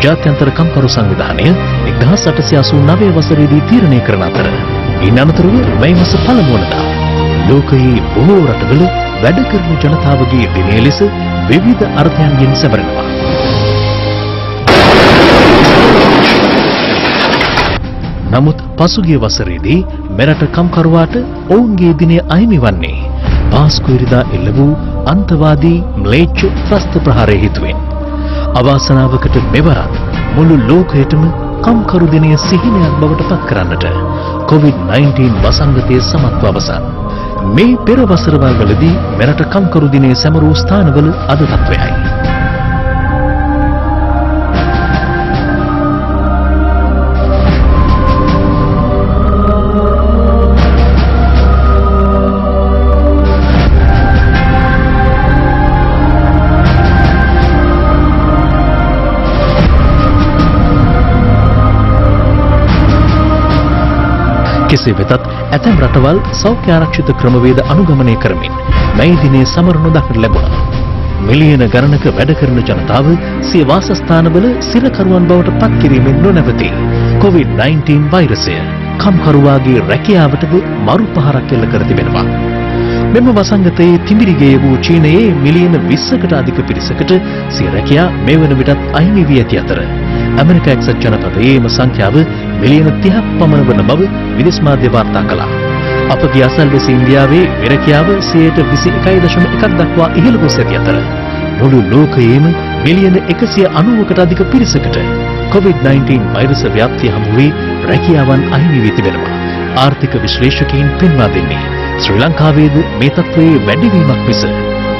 ජාත්‍යන්තර කම්කරු සංවිධානය 1889 වසරේදී තීරණය කරන අතර ඉන් අනතුරුව මේ මාස පළමුවනදා ලෝකයේ බොහෝ රටවල වැඩ කරන ජනතාවගේ දිනය ලෙස විවිධ අර්ථයන්ගෙන් සැවරෙනවා. නමුත් පසුගිය වසරේදී මෙරට කම්කරුවාට ඔවුන්ගේ දිනය අහිමි වන්නේ පාස්කු ඉරිදා එල්ල වූ අන්තවාදී ම්ලේච්ඡ ත්‍රස්ත ප්‍රහාරය හේතුවෙන්. අවාසනාවකට මෙවරත් මුළු ලෝකයටම කම්කරු දිනය සිහිනයක් බවට පත් කරන්නට COVID-19 වසංගතයේ සමත්ව අවසන්. මේ පෙර වසරවලදී මෙරට කම්කරු දිනයේ සැමරූ ස්ථානවල අද තත්වයයි. කෙසේ වෙතත් ඇතැම් රටවල් සෞඛ්‍ය ආරක්ෂිත ක්‍රමවේද අනුගමනය කරමින් මේ දිනේ සමරනු දක්නට ලැබුණා. මිලියන ගණනක වැඩ කරන ජනතාව සිය වාසස්ථානවල සිරකරුවන් බවට පත් කිරීමෙන් නොනැවතී COVID-19 වෛරසය කම්කරුවාගේ රැකියාවටද මරු පහරක් එල්ල කර තිබෙනවා. මෙම වසංගතයේ තිමිරිගේ වූ චීනයේ මිලියන 20කට අධික පිරිසකට සිය රැකියා මේ වන විටත් අහිමි වී ඇති අතර ඇමරිකා එක්සත් ජනපදයේ එම සංඛ්‍යාව මිලියන 30ක් පමණ වන බව විදේශ මාධ්‍ය වාර්තා කළා. අපගේ අසල්වැසි ඉන්දියාවේ රැකියාව 21.1% දක්වා ඉහළ ගොස් ඇති අතර මුළු ලෝකයේම මිලියන 190කට අධික පිරිසකට COVID-19 වෛරස ව්‍යාප්තිය හමු වී රැකියාවන් අහිමි වී තිබෙනවා. ආර්ථික විශ්ලේෂකයින් පෙන්වා දෙන්නේ ශ්‍රී ලංකාවේද මේ තත්ත්වයේ වැඩිවීමක් මිස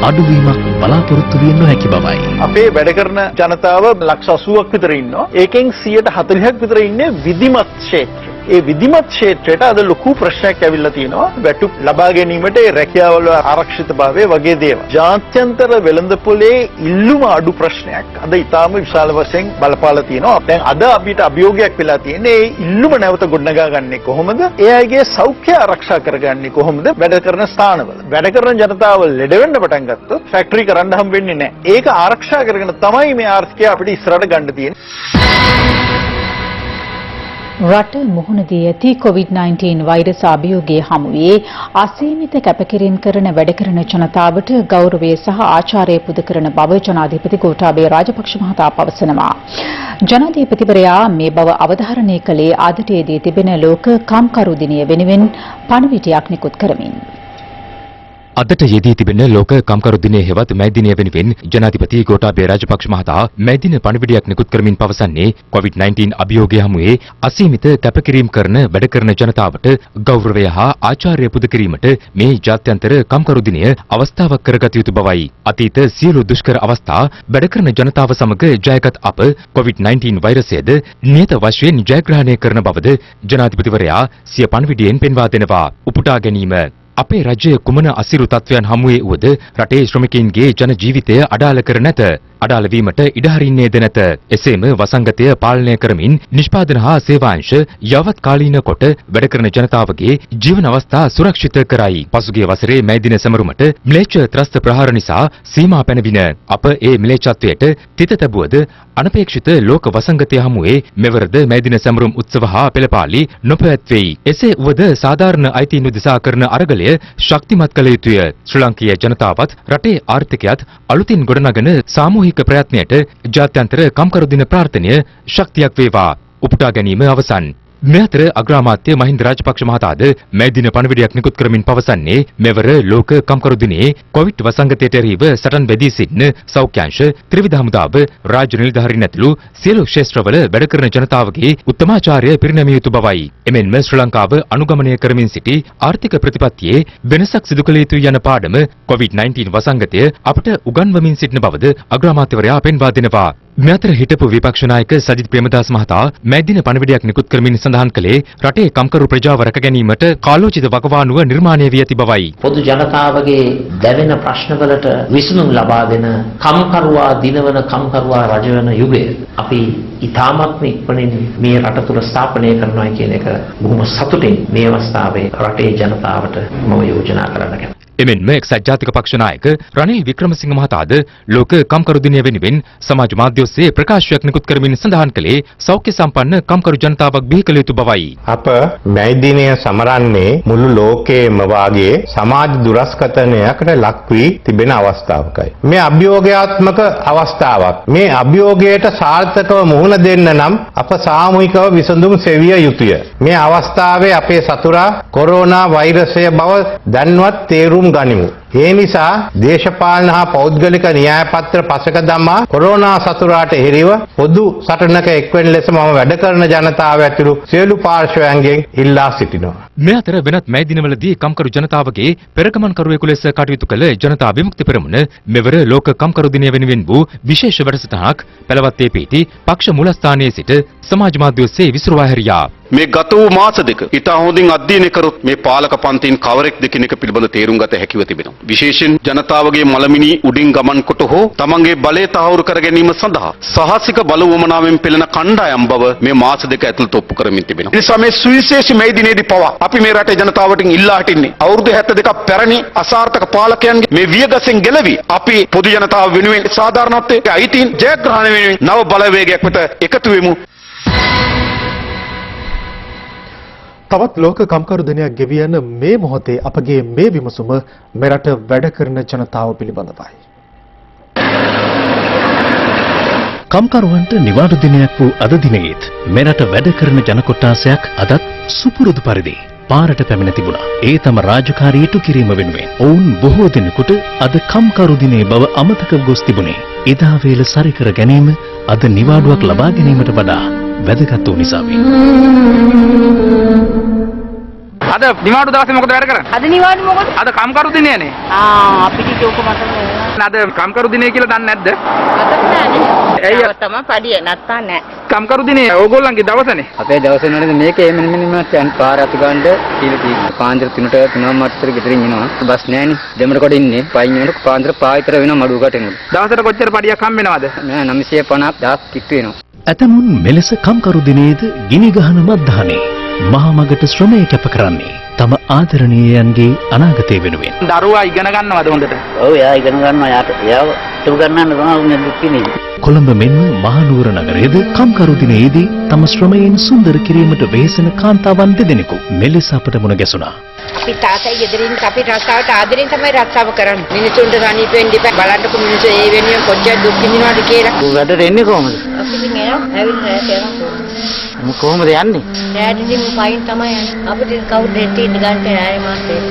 අඩුවීමක් බලාපොරොත්තු විය නොහැකි බවයි.
අපේ වැඩ කරන ජනතාව ලක්ෂ 80ක් විතර ඉන්නවා. ඒකෙන් 140ක් විතර ඉන්නේ විධිමත් ක්ෂේත්‍රය. ඒ විධිමත් ක්ෂේත්‍රයට අද ලොකු ප්‍රශ්නයක් ඇවිල්ලා තියෙනවා. වැටුප් ලබා ගැනීමට ඒ රැකියාවල ආරක්ෂිතභාවය වගේ දේවල්. ජාත්‍යන්තර වෙළඳපොලේ ඉල්ලුම අඩු ප්‍රශ්නයක් අද ඊටාම විශාල වශයෙන් බලපාලා තියෙනවා. දැන් අද අපිට අභියෝගයක් වෙලා තියෙන්නේ ඒ ඉල්ලුම නැවත ගොඩනගා ගන්නේ කොහොමද? ඒ අයගේ සෞඛ්‍ය ආරක්ෂා කරගන්නේ කොහොමද? වැඩ කරන ස්ථානවල. වැඩ කරන ජනතාව ලෙඩ වෙන්න පටන් ගත්තොත් ෆැක්ටරි කරන්න හම් වෙන්නේ නැහැ. ඒක ආරක්ෂා කරගෙන තමයි මේ ආර්ථිකය අපිට ඉස්සරහට ගන්න තියෙන්නේ.
රට මුහුණ දී ඇති COVID-19 වෛරස් අභියෝගයේ හමුවේ අසීමිත කැපකිරීම කරන වැඩ කරන ජනතාවට ගෞරවය සහ ආචාර්ය පුද කරන බව ජනාධිපති ගෝඨාභය රාජපක්ෂ මහතා පවසනවා. ජනාධිපතිවරයා මේ බව අවධාරණය කළේ අදට දී තිබෙන ලෝක කම්කරු දිනය වෙනුවෙන් පණිවිඩයක් නිකුත් කරමින්.
අදට යෙදී තිබෙන ලෝක කම්කරු දිනය හෙවත් මැයි දිනය වෙනුවෙන් ජනාධිපති ගෝඨාභය රාජපක්ෂ මහතා මැයි දින පණිවිඩයක් නිකුත් කරමින් පවසන්නේ COVID-19 අභියෝගය හමුවේ අසීමිත කැපකිරීම කරන වැඩ කරන ජනතාවට ගෞරවය හා ආචාර්ය පුද කිරීමට මේ ජාත්‍යන්තර කම්කරු දිනය අවස්ථාවක් කරගත යුතු බවයි. අතීත සියලු දුෂ්කර අවස්ථා වැඩ කරන ජනතාව සමග ජයගත් අප COVID-19 වෛරසයද නියත වශයෙන් ජයග්‍රහණය කරන බවද ජනාධිපතිවරයා සිය පණිවිඩයෙන් පෙන්වා දෙනවා. උපුටා ගැනීම අපේ රජය කුමන අසිරු තත්වයන් හමුවේ වුවද රටේ ශ්‍රමිකයින්ගේ ජන ජීවිතය අඩාල කර නැත. අඩාල වීමට ඉඩ හරින්නේද නැත. එසේම වසංගතය පාලනය කරමින් නිෂ්පාදන හා සේවාංශ යවත් කාලීන කොට වැඩ කරන ජනතාවගේ ජීවන අවස්ථා සුරක්ෂිත කරයි. පසුගිය වසරේ මැයි දින සැමරුමට ම්ලේච්ඡ ත්‍රස්ත ප්‍රහාර නිසා සීමා පැනවින අප ඒ ම්ලේච්ඡත්වයට තිත තැබුවද අනපේක්ෂිත ලෝක වසංගතය හමුවේ මෙවරද මැයි දින සැමරුම් උත්සව හා පෙළපාලි නොපැවැත්වෙයි. එසේ වුවද සාධාරණ අයිතීන් උදෙසා කරන අරගලය ශක්තිමත් කළ යුතුය. ශ්‍රී ලංකීය ජනතාවත් රටේ ආර්ථිකයත් අලුතින් ගොඩනගන සාමූහික ප්‍රයත්නයට ජාත්‍යන්තර කම්කරු දින ප්‍රාර්ථනය ශක්තියක් වේවා. උපුටා ගැනීම අවසන්. මේ අතර අග්‍රාමාත්‍ය මහින්ද රාජපක්ෂ මහතාද මේ දින පණිවිඩයක් නිකුත් කරමින් පවසන්නේ මෙවර ලෝක කම්කරු දිනයේ කොවිඩ් වසංගතයට එරෙහිව සටන් බෙදී සිටින සෞඛ්‍යාංශ ත්‍රිවිධ හමුදාව රාජ්‍ය නිලධාරීන් ඇතුළු සියලු ක්ෂේත්‍රවල වැඩ කරන ජනතාවගේ උත්තමාචාරය පිරිනැමිය යුතු බවයි. එමෙන්ම ශ්‍රී ලංකාව අනුගමනය කරමින් සිටි ආර්ථික ප්‍රතිපත්තියේ වෙනසක් සිදු කළ යුතුයි යන පාඩම කොවිඩ්-19 වසංගතය අපට උගන්වමින් සිටින බවද අග්‍රාමාත්‍යවරයා පෙන්වා දෙනවා. මේ අතර හිටපු විපක්ෂ නායක සජිත් ප්‍රේමදාස මහතා මේ දින පණිවිඩයක් නිකුත් කරමින් සඳහන් කළේ රටේ කම්කරු ප්‍රජාව රැක ගැනීමට කාලෝචිත වකවානුව නිර්මාණය වී ඇති බවයි.
පොදු ජනතාවගේ දැවෙන ප්‍රශ්නවලට විසඳුම් ලබා දෙන කම්කරුවා දිනවන කම්කරුවා රජවන යුගය අපි ඉතාමත්ම ඉක්මනින් මේ රට තුළ ස්ථාපනය කරනවා කියන එක බොහොම සතුටින් මේ අවස්ථාවේ රටේ ජනතාවට මම යෝජනා කරන්න කැමතියි.
එමෙන්ම එක්සත් ජාතික පක්ෂ නායක රනිල් වික්‍රමසිංහ මහතාද ලෝක කම්කරු දිනය වෙනුවෙන් සමාජ මාධ්‍ය ඔස්සේ ප්‍රකාශයක් නිකුත් කරමින් සඳහන් කළේ සෞඛ්‍ය සම්පන්න කම්කරු ජනතාවක් බිහි කළ යුතු බවයි.
අප මැයි දිනය සමරන්නේ මුළු ලෝකයේම වාගේ සමාජ දුරස්කතනයකට ලක් වී තිබෙන අවස්ථාවකයි. මේ අභියෝගාත්මක අවස්ථාවක්. මේ අභියෝගයට සාර්ථකව මුහුණ දෙන්න නම් අප සාමූහිකව විසඳුම් සෙවිය යුතුය. මේ අවස්ථාවේ අපේ සතුරා කොරෝනා වෛරසය බව දැන්වත් තේරුම් ගනිමු. ඒ නිසා දේශපාලන හා පෞද්ගලික න්‍යාය පත්‍ර පසක දමා කොරෝනා සතුරාට එරෙහිව පොදු සටනක එක්වෙන ලෙස මම වැඩ කරන ජනතාව ඇතුළු සියලු පාර්ශ්වයන්ගෙන් ඉල්ලා සිටිනවා.
මේ අතර වෙනත් මැයි දිනවලදී කම්කරු ජනතාවගේ පෙරගමන්කරුවෙකු ලෙස කටයුතු කළ ජනතා විමුක්ති පෙරමුණ මෙවර ලෝක කම්කරු දිනය වෙනුවෙන් වූ විශේෂ වැඩසටහනක් පැලවත්තේ පිහිටි පක්ෂ මූලස්ථානයේ සිට සමාජ මාධ්‍ය ඔස්සේ විසිරුවා හැරියා.
මේ ගත වූ මාස දෙක ඉතා හොඳින් අධ්‍යයනය කරොත් මේ පාලක පන්තින් කවරෙක්ද කියන එක පිළිබඳ තේරුම් ගත හැකිව තිබෙනවා. විශේෂයෙන් ජනතාවගේ මලමිනි උඩින් ගමන් කොට හෝ තමන්ගේ බලය තහවුරු කර ගැනීම සඳහා සාහසික බල වමනාවෙන් පෙළෙන කණ්ඩායම් බව මේ මාස දෙක ඇතුළත ඔප්පු කරමින් තිබෙනවා. ඒ නිසා මේ සුවිශේෂී මේ දිනේදී පවා අපි මේ රටේ ජනතාවට ඉල්ලා හිටින්නේ අවුරුදු 72ක් පැරණි අසාර්ථක පාලකයන්ගේ මේ වියගසෙන් ගැලවි අපි පොදු ජනතාව වෙනුවෙන් සාධාරණත්වයේ අයිතීන් ජයග්‍රහණය වෙනුවෙන් නව බලවේගයක් වෙත එකතු වෙමු.
තවත් ලෝක කම්කරු දිනයක් ගෙවියන මේ මොහොතේ අපගේ මේ විමසුම මෙරට වැඩ කරන ජනතාව පිළිබඳවයි.
කම්කරුවන්ට නිවාඩු දිනයක් වූ අද දිනයේත් මෙරට වැඩ කරන ජන කොට්ටාසයක් අදත් සුපුරුදු පරිදි පාරට පැමිණ තිබුණා. ඒ තම රාජකාරී ඉටු කිරීම වෙනුවෙන් ඔවුන් බොහෝ දිනකට අද කම්කරු දිනේ බව අමතක ගොස් තිබුණේ. එදා වේල සරිකර ගැනීම අද නිවාඩුවක් ලබා ගැනීමට වඩා වැදගත් වූ නිසා වේ.
අද නිවාඩු දවසේ මොකද වැඩ කරන්නේ?
අද නිවාඩු මොකද?
අද කම්කරු දිනයනේ.
අපිට ඒක මතක නෑ.
අද කම්කරු දිනය කියලා දන්නේ නැද්ද?
ඇයි තමයි පඩිය නැත්තා නෑ.
කම්කරු දිනේ ඕගොල්ලන්ගේ දවසනේ.
අපේ දවසේ නේද මේකේ මෙන්න යන පාර අත ගන්න කීලා පාන්දර 3ට 3ම මාතර ගෙදරින් එනවා. බස් නෑනේ. දෙමඩ කොට ඉන්නේ. පයින් යනකොට පාන්දර පාවිතර වෙනවා මඩුවකට එනවා.
දවසට කොච්චර පඩියක් හම්බ වෙනවද?
නෑ 950,000 කිට්ටු වෙනවා.
ඇතමුන් මෙලෙස කම්කරු දිනේද ගිනි ගහන මද්දානේ මහා මගට ශ්‍රමය කැප කරන්නේ තම ආදරණීයයන්ගේ අනාගතය වෙනුවෙන්.
දරුවා ඉගෙන ගන්නවද හොඳට?
ඔව් එයා ඉගෙන ගන්නවා. යාට ඉගෙන ගන්න තමයි දුක්ඛිනේ.
කොළඹ මෙන්ම මහනුවර නගරයේද කම්කරු දිනයේදී තම ශ්‍රමයෙන් සුන්දර කිරීමට වෙහෙසෙන කාන්තාවන් දෙදෙනෙකු මෙලෙස අපට මුණ ගැසුණා.
අපි තාත්තයි ගෙදරින් අපි රස්සාවට ආදරෙන් තමයි රස්සාව කරන්නේ. මිනිසුන්ට සනීප වෙන්න ඉපැ බලන්නකො මිනිස්සු ඒ වෙනුවෙන් කොච්චර දුක් විඳිනවද කියලා.
වැඩට එන්නේ කොහමද?
අපි ඉතින් එනවා ඇවිල්ලා යනවා.
කොහමද යන්නේ?
ඩෑඩි ඉතින් පයින් තමයි යන්නේ. අපිට කවුද දෙටි ගන්න ආයේ මාසෙක.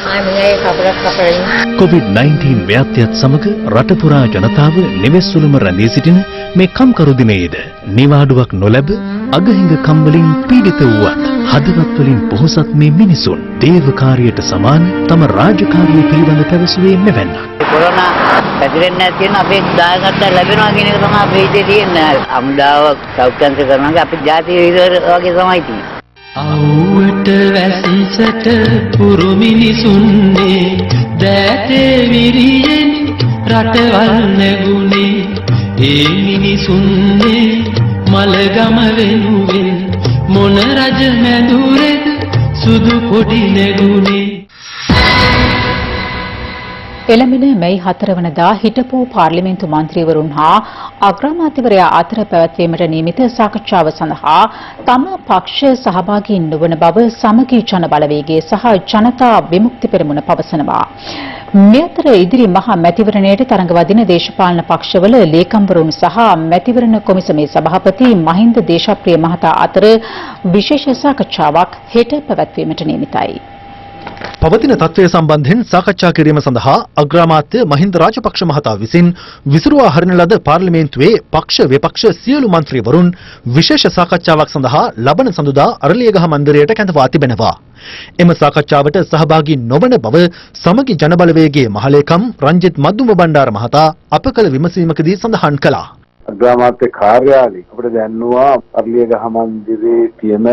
ආයේ මගේ කපරක් කපරින්.
COVID-19 ව්‍යාප්තියත් සමග රට පුරා ජනතාව නිවෙස්වලම රැඳී සිටින මේ කම්කරු දිනයේද නිවාඩුවක් නොලැබ අගහිඟ කම්වලින් පීඩිත වූවත් හදවත් වලින් පොහොසත් මේ මිනිසුන් දේවකාරියට සමාන තම රාජකාරිය පිළිබඳ පැවසුවේ මෙවැන්න.
කොරෝනා පැතිරෙන්නේ නැති කියන අපේ දායකත්වය ලැබෙනවා කියන එක තමයි අපේ ඉතේ තියෙන්නේ. අමුදාව සෞඛ්‍යංශ කරනවා අපි ජාතිය වගේ තමයි තියෙන්නේ.
අවුවට වැසිසට පුරු මිනිසුන්නේ දැතේ විරියෙන් රටවල් නැගුණේ ඒ මිනිසුන්නේ මලගම වෙනුවෙන් මොන රජ මැදුරේද සුදු පොඩි නැගුනේ.
එළඹෙන මැයි 4 වනදා හිටපු පාර්ලිමේන්තු මන්ත්‍රීවරුන් හා අග්‍රාමාත්‍යවරයා අතර පැවැත්වීමට නියමිත සාකච්ඡාව සඳහා තම පක්ෂ සහභාගී නොවන බව සමගී ජන බලවේගයේ සහ ජනතා විමුක්ති පෙරමුණ පවසනවා. මේ අතර ඉදිරි මහා මැතිවරණයට තරඟ වදින දේශපාලන පක්ෂවල ලේකම්වරුන් සහ මැතිවරණ කොමිසමේ සභාපති මහින්ද දේශප්‍රිය මහතා අතර විශේෂ සාකච්ඡාවක් හෙට පැවැත්වීමට නියමිතයි.
පවතින තත්ත්වය සම්බන්ධයෙන් සාකච්ඡා කිරීම සඳහා අග්‍රාමාත්‍ය මහින්ද රාජපක්ෂ මහතා විසින් විසිරුවා හරින ලද පාර්ලිමේන්තුවේ පක්ෂ විපක්ෂ සියලු මන්ත්‍රීවරුන් විශේෂ සාකච්ඡාවක් සඳහා ලබන සඳුදා අරලියගහ මන්දිරයට කැඳවා තිබෙනවා. එම සාකච්ඡාවට සහභාගී නොවන බව සමගි ජනබලවේගයේ මහලේකම් රංජිත් මද්දුම බණ්ඩාර මහතා අප කළ විමසීමකදී සඳහන් කළා.
අග්‍රාමාත්‍ය කාර්යාලය අපිට දැන්නුවා අරලියගහ මන්දිරයේ තියෙන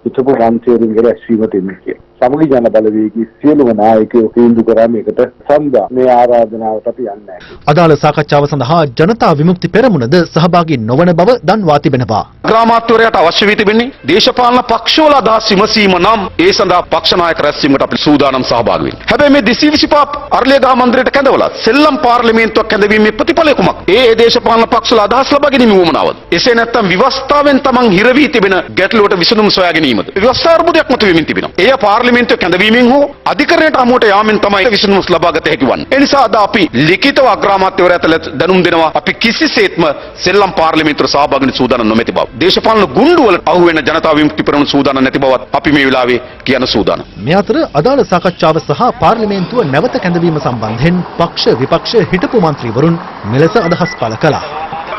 හිටපු මන්ත්‍රීවරුන්ගේ රැස්වීමට එන්න කියලා. සමගි ජන බලවේගී සියලුම නායකයෝ තීන්දුව කරා මේකට සම්දා මේ ආරාධනාවට අපි යන්නේ නැහැ.
අදාළ සාකච්ඡාව සඳහා ජනතා විමුක්ති පෙරමුණද සහභාගී නොවන බව දන්වා තිබෙනවා.
ග්‍රාමාත්‍යවරයාට අවශ්‍ය වී තිබෙන්නේ දේශපාලන පක්ෂවල අදහස් විමසීම නම් ඒ සඳහා පක්ෂ නායක රැස්වීමට අපි සූදානම් සහභාගී වෙන්න. හැබැයි මේ 225 අරලියගහ මන්දිරයට කැඳවලා සෙල්ලම් පාර්ලිමේන්තුවක් කැඳවීමේ ප්‍රතිඵලය කුමක්ද? ඒ දේශපාලන පක්ෂවල අදහස් ලබා ගැනීම වුමනාවද? එසේ නැත්නම් විවස්ථාවෙන් තමන් හිර වී තිබෙන ගැටලුවට විසඳුම් සොයා ගැනීමද? විවස්ථා අර්බුදයක් මතුවෙමින් තිබෙනවා. එය පාර්ලිමේන්තුවේ කැඳවීමෙන් හෝ අධිකරණයට අමුවට යාමෙන් තමයි විසඳුම් ලබාගත හැකි වන්නේ. ඒ නිසා අද අපි ලිඛිතව අග්‍රාමාත්‍යවරයාට දැනුම් දෙනවා අපි කිසිසේත්ම සෙල්ලම් පාර්ලිමේන්තුවට සහභාගී වෙන්න සූදානම් නොමැති බව. දේශපාලන ගුණ්ඩු වලට අහු වෙන ජනතා විමුක්ති පෙරමුණ සූදානම් නැති බවත් අපි මේ වෙලාවේ කියන්න සූදානම්.
මේ අතර අදාළ සාකච්ඡාව සහ පාර්ලිමේන්තුව නැවත කැඳවීම සම්බන්ධයෙන් පක්ෂ විපක්ෂ හිටපු මන්ත්‍රීවරුන් මෙලෙස අදහස් පළ කළා.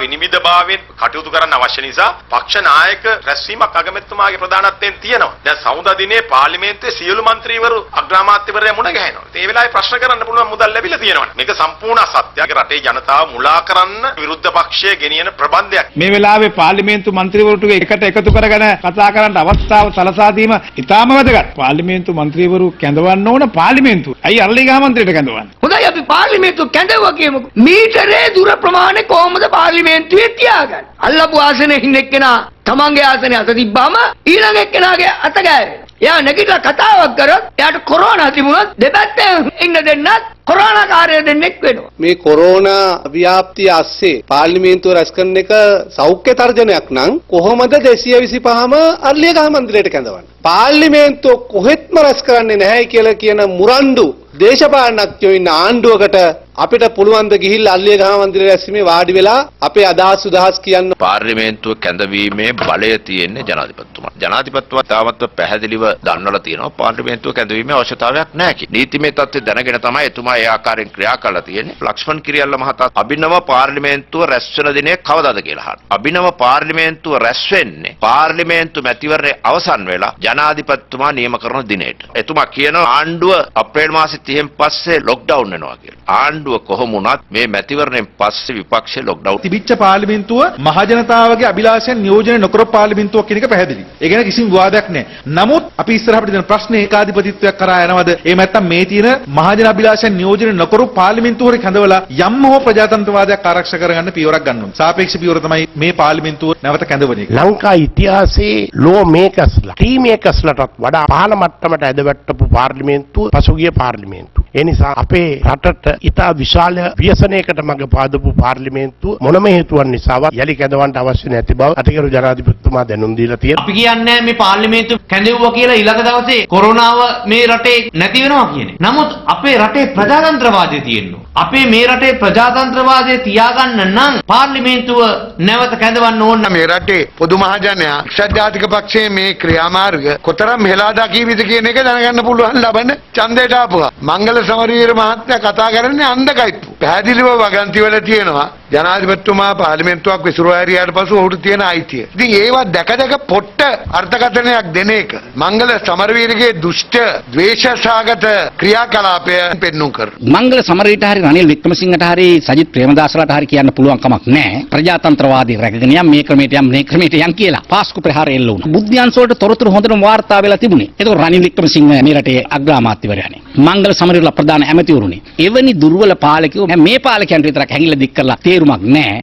විනිවිදභාවයෙන් කටයුතු කරන්න අවශ්‍ය නිසා පක්ෂ නායක රැස්වීමක් අගමැතිතුමාගේ ප්‍රධානත්වයෙන් තියෙනවා. දැන් සමුදා දිනේ පාර්ලිමේන්තුවේ සියලු මන්ත්‍රීවරු අග්‍රාමාත්‍යවරයා මුණ ගැහෙනවා. ඒ වෙලාවේ ප්‍රශ්න කරන්න පුළුවන් මුදල් ලැබිලා තියෙනවා. මේක සම්පූර්ණ අසත්‍යයක්. රටේ ජනතාව මුලා කරන්න විරුද්ධ පක්ෂයේ ගෙනියන ප්‍රබන්ධයක්.
මේ වෙලාවේ පාර්ලිමේන්තු මන්ත්‍රීවරුට එකට එකතු කරගෙන කතා කරන්න අවස්ථාව සලසා දීම ඉතාම වැදගත්. පාර්ලිමේන්තු මන්ත්‍රීවරු කැඳවන්න ඕන පාර්ලිමේන්තුව. ඇයි අරලියගහ මන්ත්‍රීට කැඳවන්නේ?
හොඳයි අපි පාර්ලිමේන්තුව කැඳවුවා කියමුකෝ. මීටරේ දුර ප්‍රමාණය කොහොමද පාර්ලිමේන්තුවේ තියාගන්නේ? අල්ලපු ආසනේ ඉන්න එක්කෙනා තමන්ගේ ආසනේ අත තිබ්බාම ඊළඟ එක්කෙනාගේ අත ගෑවෙනවා. එයා නැගිටලා කතාවක් කරොත් එයාට කොරෝනා තිබුණොත් දෙපැත්තෙන් ඉන්න දෙන්නත් කොරෝනා කාර්යය දෙන්නෙක් වෙනවා.
මේ කොරෝනා ව්‍යාප්තිය ASCII පාර්ලිමේන්තුව රැස් කරන එක සෞඛ්‍ය තර්ජනයක් නම් කොහොමද 225ම අරලියගහ මන්දිරයට කැඳවන්නේ? පාර්ලිමේන්තුව කොහෙත්ම රැස් කරන්නේ නැහැ කියලා කියන මුරණ්ඩු දේශපාලනඥයෝ ඉන්න ආණ්ඩුවකට අපිට පුළුවන් ද ගිහිල්ලා අරලියගහ මන්දිරයේ රැස්වීමේ වාඩි වෙලා අපේ අදහස් උදහස් කියන්න.
පාර්ලිමේන්තුව කැඳවීමේ බලය තියෙන්නේ ජනාධිපතිතුමා. ජනාධිපතිතුමා තාමත් පැහැදිලිව දන්වලා තියෙනවා පාර්ලිමේන්තුව කැඳවීමේ අවශ්‍යතාවයක් නැහැ කියලා. නීතිමය තත්ත්වය දැනගෙන තමයි එතුමා ඒ ආකාරයෙන් ක්‍රියා කරලා තියෙන්නේ. ලක්ෂ්මන් කිරියල්ල මහතා අභිනව පාර්ලිමේන්තුව රැස් වෙන දිනේ කවදාද කියලා අහනවා. අභිනව පාර්ලිමේන්තුව රැස් වෙන්නේ පාර්ලිමේන්තු මැතිවරණය අවසන් වෙලා ජනාධිපතිතුමා නියම කරන දිනේට. එතුමා කියනවා ආණ්ඩුව අප්‍රේල් මාසේ 30න් පස්සේ ලොක්ඩවුන් වෙනවා කියලා. ආණ්ඩුව කොහොම වුණත් මේ මැතිවරණයෙන් පස්සේ විපක්ෂේ ලොක්ඩවුන්
තිබිච්ච පාර්ලිමේන්තුව මහජනතාවගේ අභිලාෂයන් නියෝජනය නොකර පාර්ලිමේන්තුවක් කියන එක පැහැදිලි. ඒ ගැන කිසිම විවාදයක් නැහැ. නමුත් අපි ඉස්සරහට දෙන ප්‍රශ්නේ ඒකාධිපතිත්වයක් කරා යනවද? එහෙම නැත්නම් මේ තියෙන මහජන අභිලාෂයන් නියෝජනය නොකරු පාර්ලිමේන්තුවරේ කැඳවලා යම් හෝ ප්‍රජාතන්ත්‍රවාදයක් ආරක්ෂා කරගන්න පියවරක් ගන්න ඕනේ. සාපේක්ෂ පියවර තමයි මේ පාර්ලිමේන්තුව නැවත කැඳවන එක.
ලංකා ඉතිහාසයේ ලෝ මේකස්ලා ටීමේකස්ලටත් වඩා පහළ මට්ටමට ඇදවැට්ටපු පාර්ලිමේන්තුව පසුගිය පාර්ලිමේන්තුව. ඒ නිසා අපේ රටට ඉතා විශාල ව්‍යසනයකට මඟ පාදපු පාර්ලිමේන්තුව මොනම හේතුවක් නිසාවත් යලි කැඳවන්න අවශ්‍ය නැති බව අතිගරු ජනාධිපතිතුමා දැනුම් දීලා තියෙනවා.
අපි කියන්නේ මේ පාර්ලිමේන්තුව කැඳවුවා කියලා ඊළඟ දවසේ කොරෝනාව මේ රටේ නැති වෙනවා කියන්නේ. නමුත් අපේ රටේ ප්‍රජාතන්ත්‍රවාදය තියෙනවා. අපේ මේ රටේ ප්‍රජාතන්ත්‍රවාදය තියාගන්න නම් පාර්ලිමේන්තුව නැවත කැඳවන්න ඕන.
මේ රටේ පොදු මහජනයා එක්සත් ජාතික පක්ෂයේ මේ ක්‍රියාමාර්ග කොතරම් හෙලා දකීවිද කියන එක දැනගන්න පුළුවන් ලබන ඡන්දයට ආපුවා. මංගල සමරවීර මහත්තයා කතා කරන්නේ අන්ධකයිප්පු. පැහැදිලිව වගන්ති වල තියෙනවා ජනාධිපතිතුමා පාර්ලිමේන්තුවක් විසිරුවා හැරියාට පසු ඔහුට තියෙන අයිතිය. ඉතින් ඒවා දැක පොට්ට අර්ථකථනයක් දෙන එක මංගල සමරවීරගේ දුෂ්ට ද්වේෂසහගත ක්‍රියාකලාපය පෙන්වුම් කරනවා.
මංගල සමරවීරට හරි රනිල් වික්‍රමසිංහට හරි සජිත් ප්‍රේමදාසලාට හරි කියන්න පුළුවන් කමක් නැහැ. ප්‍රජාතන්ත්‍රවාදී රැකගෙන යම් මේ ක්‍රමයට යම් මේ ක්‍රමයට යම් කියලා පාස්කු ප්‍රහාරය එල්ල වුණා. බුද්ධ්‍යංශ වලට තොරතුරු හොඳටම වාර්තා වෙලා තිබුණේ. ඒක රනිල් වික්‍රමසිංහ මේ රටේ අග්‍රාමාත්‍යවරයානේ. මංගල සමරවීර ප්‍රධාන ඇමතිවරුනි. එවැනි දුර්වල පාලකයෝ මේ පාලකයන්ට විතරක් හැංගිලා දික් කරලා තේරුමක් නැහැ.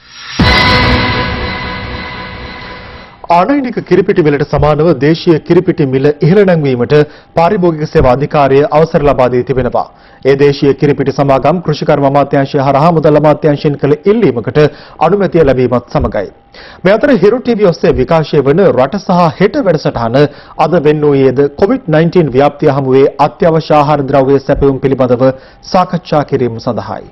ආනයනික කිරිපිටි මිලට සමානව දේශීය කිරිපිටි මිල ඉහළ නැංවීමට පාරිභෝගික සේවා අධිකාරිය අවසර ලබා දී තිබෙනවා. ඒ දේශීය කිරිපිටි සමාගම් කෘෂිකර්ම අමාත්‍යාංශය හරහා මුදල් අමාත්‍යාංශයෙන් කළ ඉල්ලීමකට අනුමැතිය ලැබීමත් සමගයි. මේ අතර හිරු ටීවී ඔස්සේ විකාශය වන රට සහ හෙට වැඩසටහන අද වෙන්නෝයේද COVID-19 ව්‍යාප්තිය හමුවේ අත්‍යවශ්‍ය ආහාර ද්‍රව්‍ය සැපයුම් පිළිබඳව සාකච්ඡා කිරීම සඳහායි.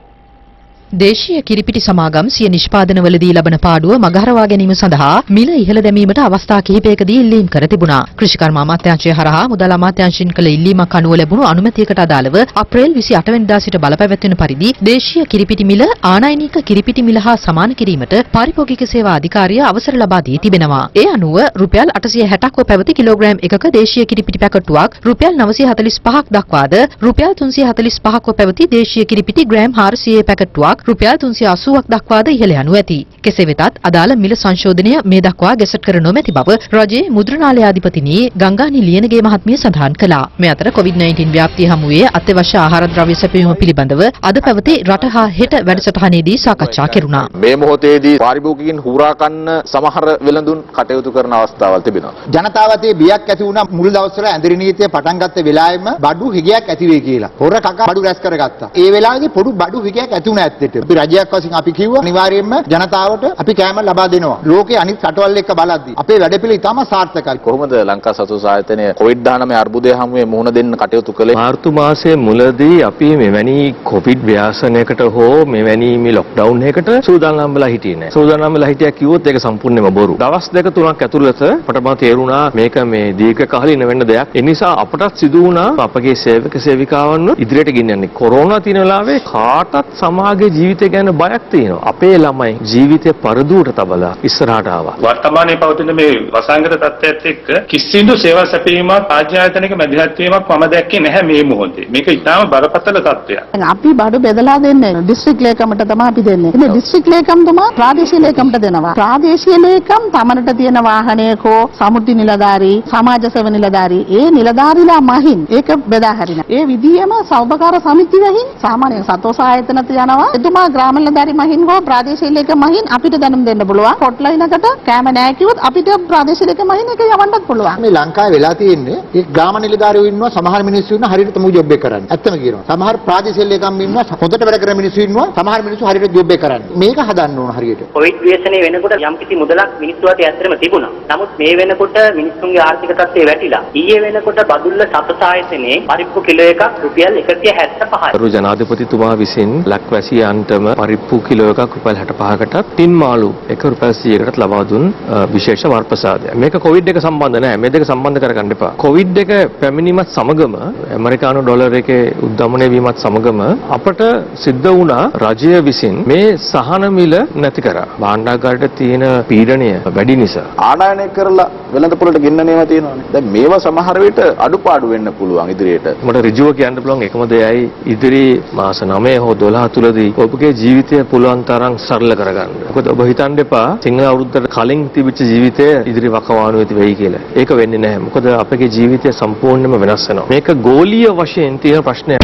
දේශීය කිරිපිටි සමාගම් සිය නිෂ්පාදනවලදී ලබන පාඩුව මගහරවා ගැනීම සඳහා මිල ඉහළ දැමීමට අවස්ථා කිහිපයකදී ඉල්ලීම් කර තිබුණා. කෘෂිකර්ම අමාත්‍යාංශය හරහා මුදල් අමාත්‍යාංශයෙන් කළ ඉල්ලීමක් අනුව ලැබුණු අනුමැතියකට අදාළව අප්‍රේල් 28 වෙනිදා සිට බලපැවැත්වෙන පරිදි දේශීය කිරිපිටි මිල ආනයනික කිරිපිටි මිල හා සමාන කිරීමට පාරිභෝගික සේවා අධිකාරිය අවසර ලබා දී තිබෙනවා. ඒ අනුව රුපියල් 860ක්ව පැවති කිලෝග්‍රෑම් එකක දේශීය කිරිපිටි පැකටුවක් රුපියල් 945ක් දක්වාද රුපියල් 345ක්ව පැවති දේශීය කිරිපිටි ග්‍රෑම් 400 පැකටුවක් රුපියල් 380ක් දක්වාද ඉහළ යනු ඇති. කෙසේ වෙතත් අදාළ මිල සංශෝධනය මේ දක්වා ගැසට් කර නොමැති බව රජයේ මුද්‍රණාලයාධිපතිනි ගංගානි ලියනගේ මහත්මිය සඳහන් කළා. මේ අතර COVID-19 ව්‍යාප්තිය හමුවේ අත්‍යවශ්‍ය ආහාර ද්‍රව්‍ය සැපයීම පිළිබඳව අද පැවති රට හා හෙට වැඩසටහනේදී සාකච්ඡා කෙරුණා.
මේ මොහොතේදී පාරිභෝගිකින් හුරා කන්න සමහර වෙළඳුන් කටයුතු කරන අවස්ථාවල් තිබෙනවා.
ජනතාවතේ බියක් ඇති වුණා මුල් දවස්වල ඇඳරි නීතිය පටන් ගත්ත වෙලාවෙම බඩු හිගයක් ඇති වෙයි කියලා. හොර කකා බඩු රැස් කරගත්තා. ඒ වෙලාවේදී පොඩු බඩු හිගයක් ඇති වුණා ඇත්තට. අපි රජයක් වශයෙන් අපි කිව්වා අනිවාර්යයෙන්ම ජනතාවට අපි කෑම ලබා දෙනවා. ලෝකේ අනිත් රටවල් එක්ක බලද්දී අපේ වැඩපිළිවෙල ඉතාම සාර්ථකයි.
කොහොමද ලංකා සතුස් ආයතනය COVID-19 අර්බුදය හමුවේ මුහුණ දෙන්න කටයුතු කළේ?
මාර්තු මාසයේ මුලදී අපි මෙවැනි COVID ව්‍යාසනයකට හෝ මෙවැනි මේ ලොක්ඩවුන් එකකට සූදානම් වෙලා හිටියේ නැහැ. සූදානම් වෙලා හිටියා කිව්වොත් ඒක සම්පූර්ණයෙන්ම බොරු. දවස් දෙක තුනක් ඇතුළත අපට තේරුණා මේක මේ දීර්ඝකාලීන වෙන්න දෙයක්. ඒ නිසා අපටත් සිදු වුණා අපගේ සේවක සේවිකාවන්ව ඉදිරියට ගෙනියන්නේ. කොරෝනා තියෙන වෙලාවේ කාටත් සමාජයේ ජීවිතය ගැන බයක් තියෙනවා. අපේ ළමයි ජීවිතය පරදුවට තබලා ඉස්සරහට ආවා.
වර්තමානයේ පවතින මේ වසංගත තත්ත්වයත් එක්ක කිසිදු සේවා සැපයීමක් රාජ්‍ය ආයතනයක මැදිහත් වීමක් මම දැක්කේ නැහැ මේ මොහොතේ. මේක ඉතාම බරපතල තත්ත්වයක්.
අපි බඩු බෙදලා දෙන්නේ දිස්ත්‍රික් ලේකම්ට තමයි අපි දෙන්නේ. මේ දිස්ත්‍රික් ලේකම්තුමා ප්‍රාදේශීය ලේකම්ට දෙනවා. ප්‍රාදේශීය ලේකම් තමනට තියෙන වාහනයකෝ සමුද්‍රි නිලධාරී, සමාජ සේව නිලධාරී, ඒ නිලධාරීලා මහින් ඒක බෙදා හරිනවා. ඒ විදියම සෞභාගාර සමිතියෙහින් සාමාන්‍ය සතෝස ආයතනට යනවා. එතුමා ග්‍රාම නිලධාරී මහින් හෝ ප්‍රාදේශීය ලේකම් මහින් අපිට දැනුම් දෙන්න පුළුවන්. හොට්ලයිනකට කැම නැහැ කිව්වොත් අපිට ප්‍රාදේශීය ලේකම් මහින් එක යවන්නත් පුළුවන්.
මේ ලංකාවේ වෙලා තියෙන්නේ ඒ ග්‍රාම නිලධාරීවෝ ඉන්නවා සමහර මිනිස්සු ඉන්නවා හරියට තමු ජොබ් එක කරන්නේ. ඇත්තම කියනවා. සමහර ප්‍රාදේශීය ලේකම් ඉන්නවා හොඳට වැඩ කරන මිනිස්සු ඉන්නවා සමහර මිනිස්සු හරියට ජොබ් එක කරන්නේ. මේක හදන්න ඕන හරියට.
කොවිඩ් ව්‍යසනයේ වෙනකොට යම්කිසි මුදලක් මිනිස්සු අතේ ඇත්තටම තිබුණා. නමුත් මේ වෙනකොට මිනිස්සුන්ගේ ආර්ථික තත්ත්වය වැටිලා. ඊයේ වෙනකොට බදුල්ල සතස ආයතනයේ පරිප්පු කිලෝ එකක් රුපියල් 175යි.
ගරු ජනාධිපතිතුමා විසින් ලක්වැසියන්ටම පරිප්පු කිලෝ එකක් රුපියල් 65කටත් ටින් මාළු 1 රුපියල් 100කටත් ලබා දුන් විශේෂ වර්පසාදය. මේක කොවිඩ් එක සම්බන්ධ නැහැ. මේ දෙක සම්බන්ධ කරගන්න එපා. කොවිඩ් එක පැමිණීමත් සමගම ඇමරිකානු ඩොලර් එකේ උද්දමනය වීමත් සමගම අපට සිද්ධ වුණා රජය විසින් මේ සහන මිල නැති කරා. භාණ්ඩාගාරයට තියෙන පීඩනය වැඩි නිසා.
ආනයනය කරලා වෙළඳපොළට ගෙන්නන්නේම තියෙනවානේ. දැන් මේවා සමහර විට අඩුපාඩු වෙන්න පුළුවන් ඉදිරියට.
මට ඍජුව කියන්න පුළුවන් එකම දෙයයි ඉදිරි මාස 9 හෝ 12 තුලදී ඔබගේ ජීවිතය පුළුවන් තරම් සරල කරගන්න. මොකද ඔබ හිතන්න එපා සිංහල අවුරුද්දට කලින් තිබිච්ච ජීවිතය ඉදිරි වකවානුවේ වෙයි කියලා. ඒක වෙන්නේ නැහැ. මොකද අපගේ ජීවිතය සම්පූර්ණයෙන්ම වෙනස් වෙනවා. මේක ගෝලීය වශයෙන් තියෙන ප්‍රශ්නයක්.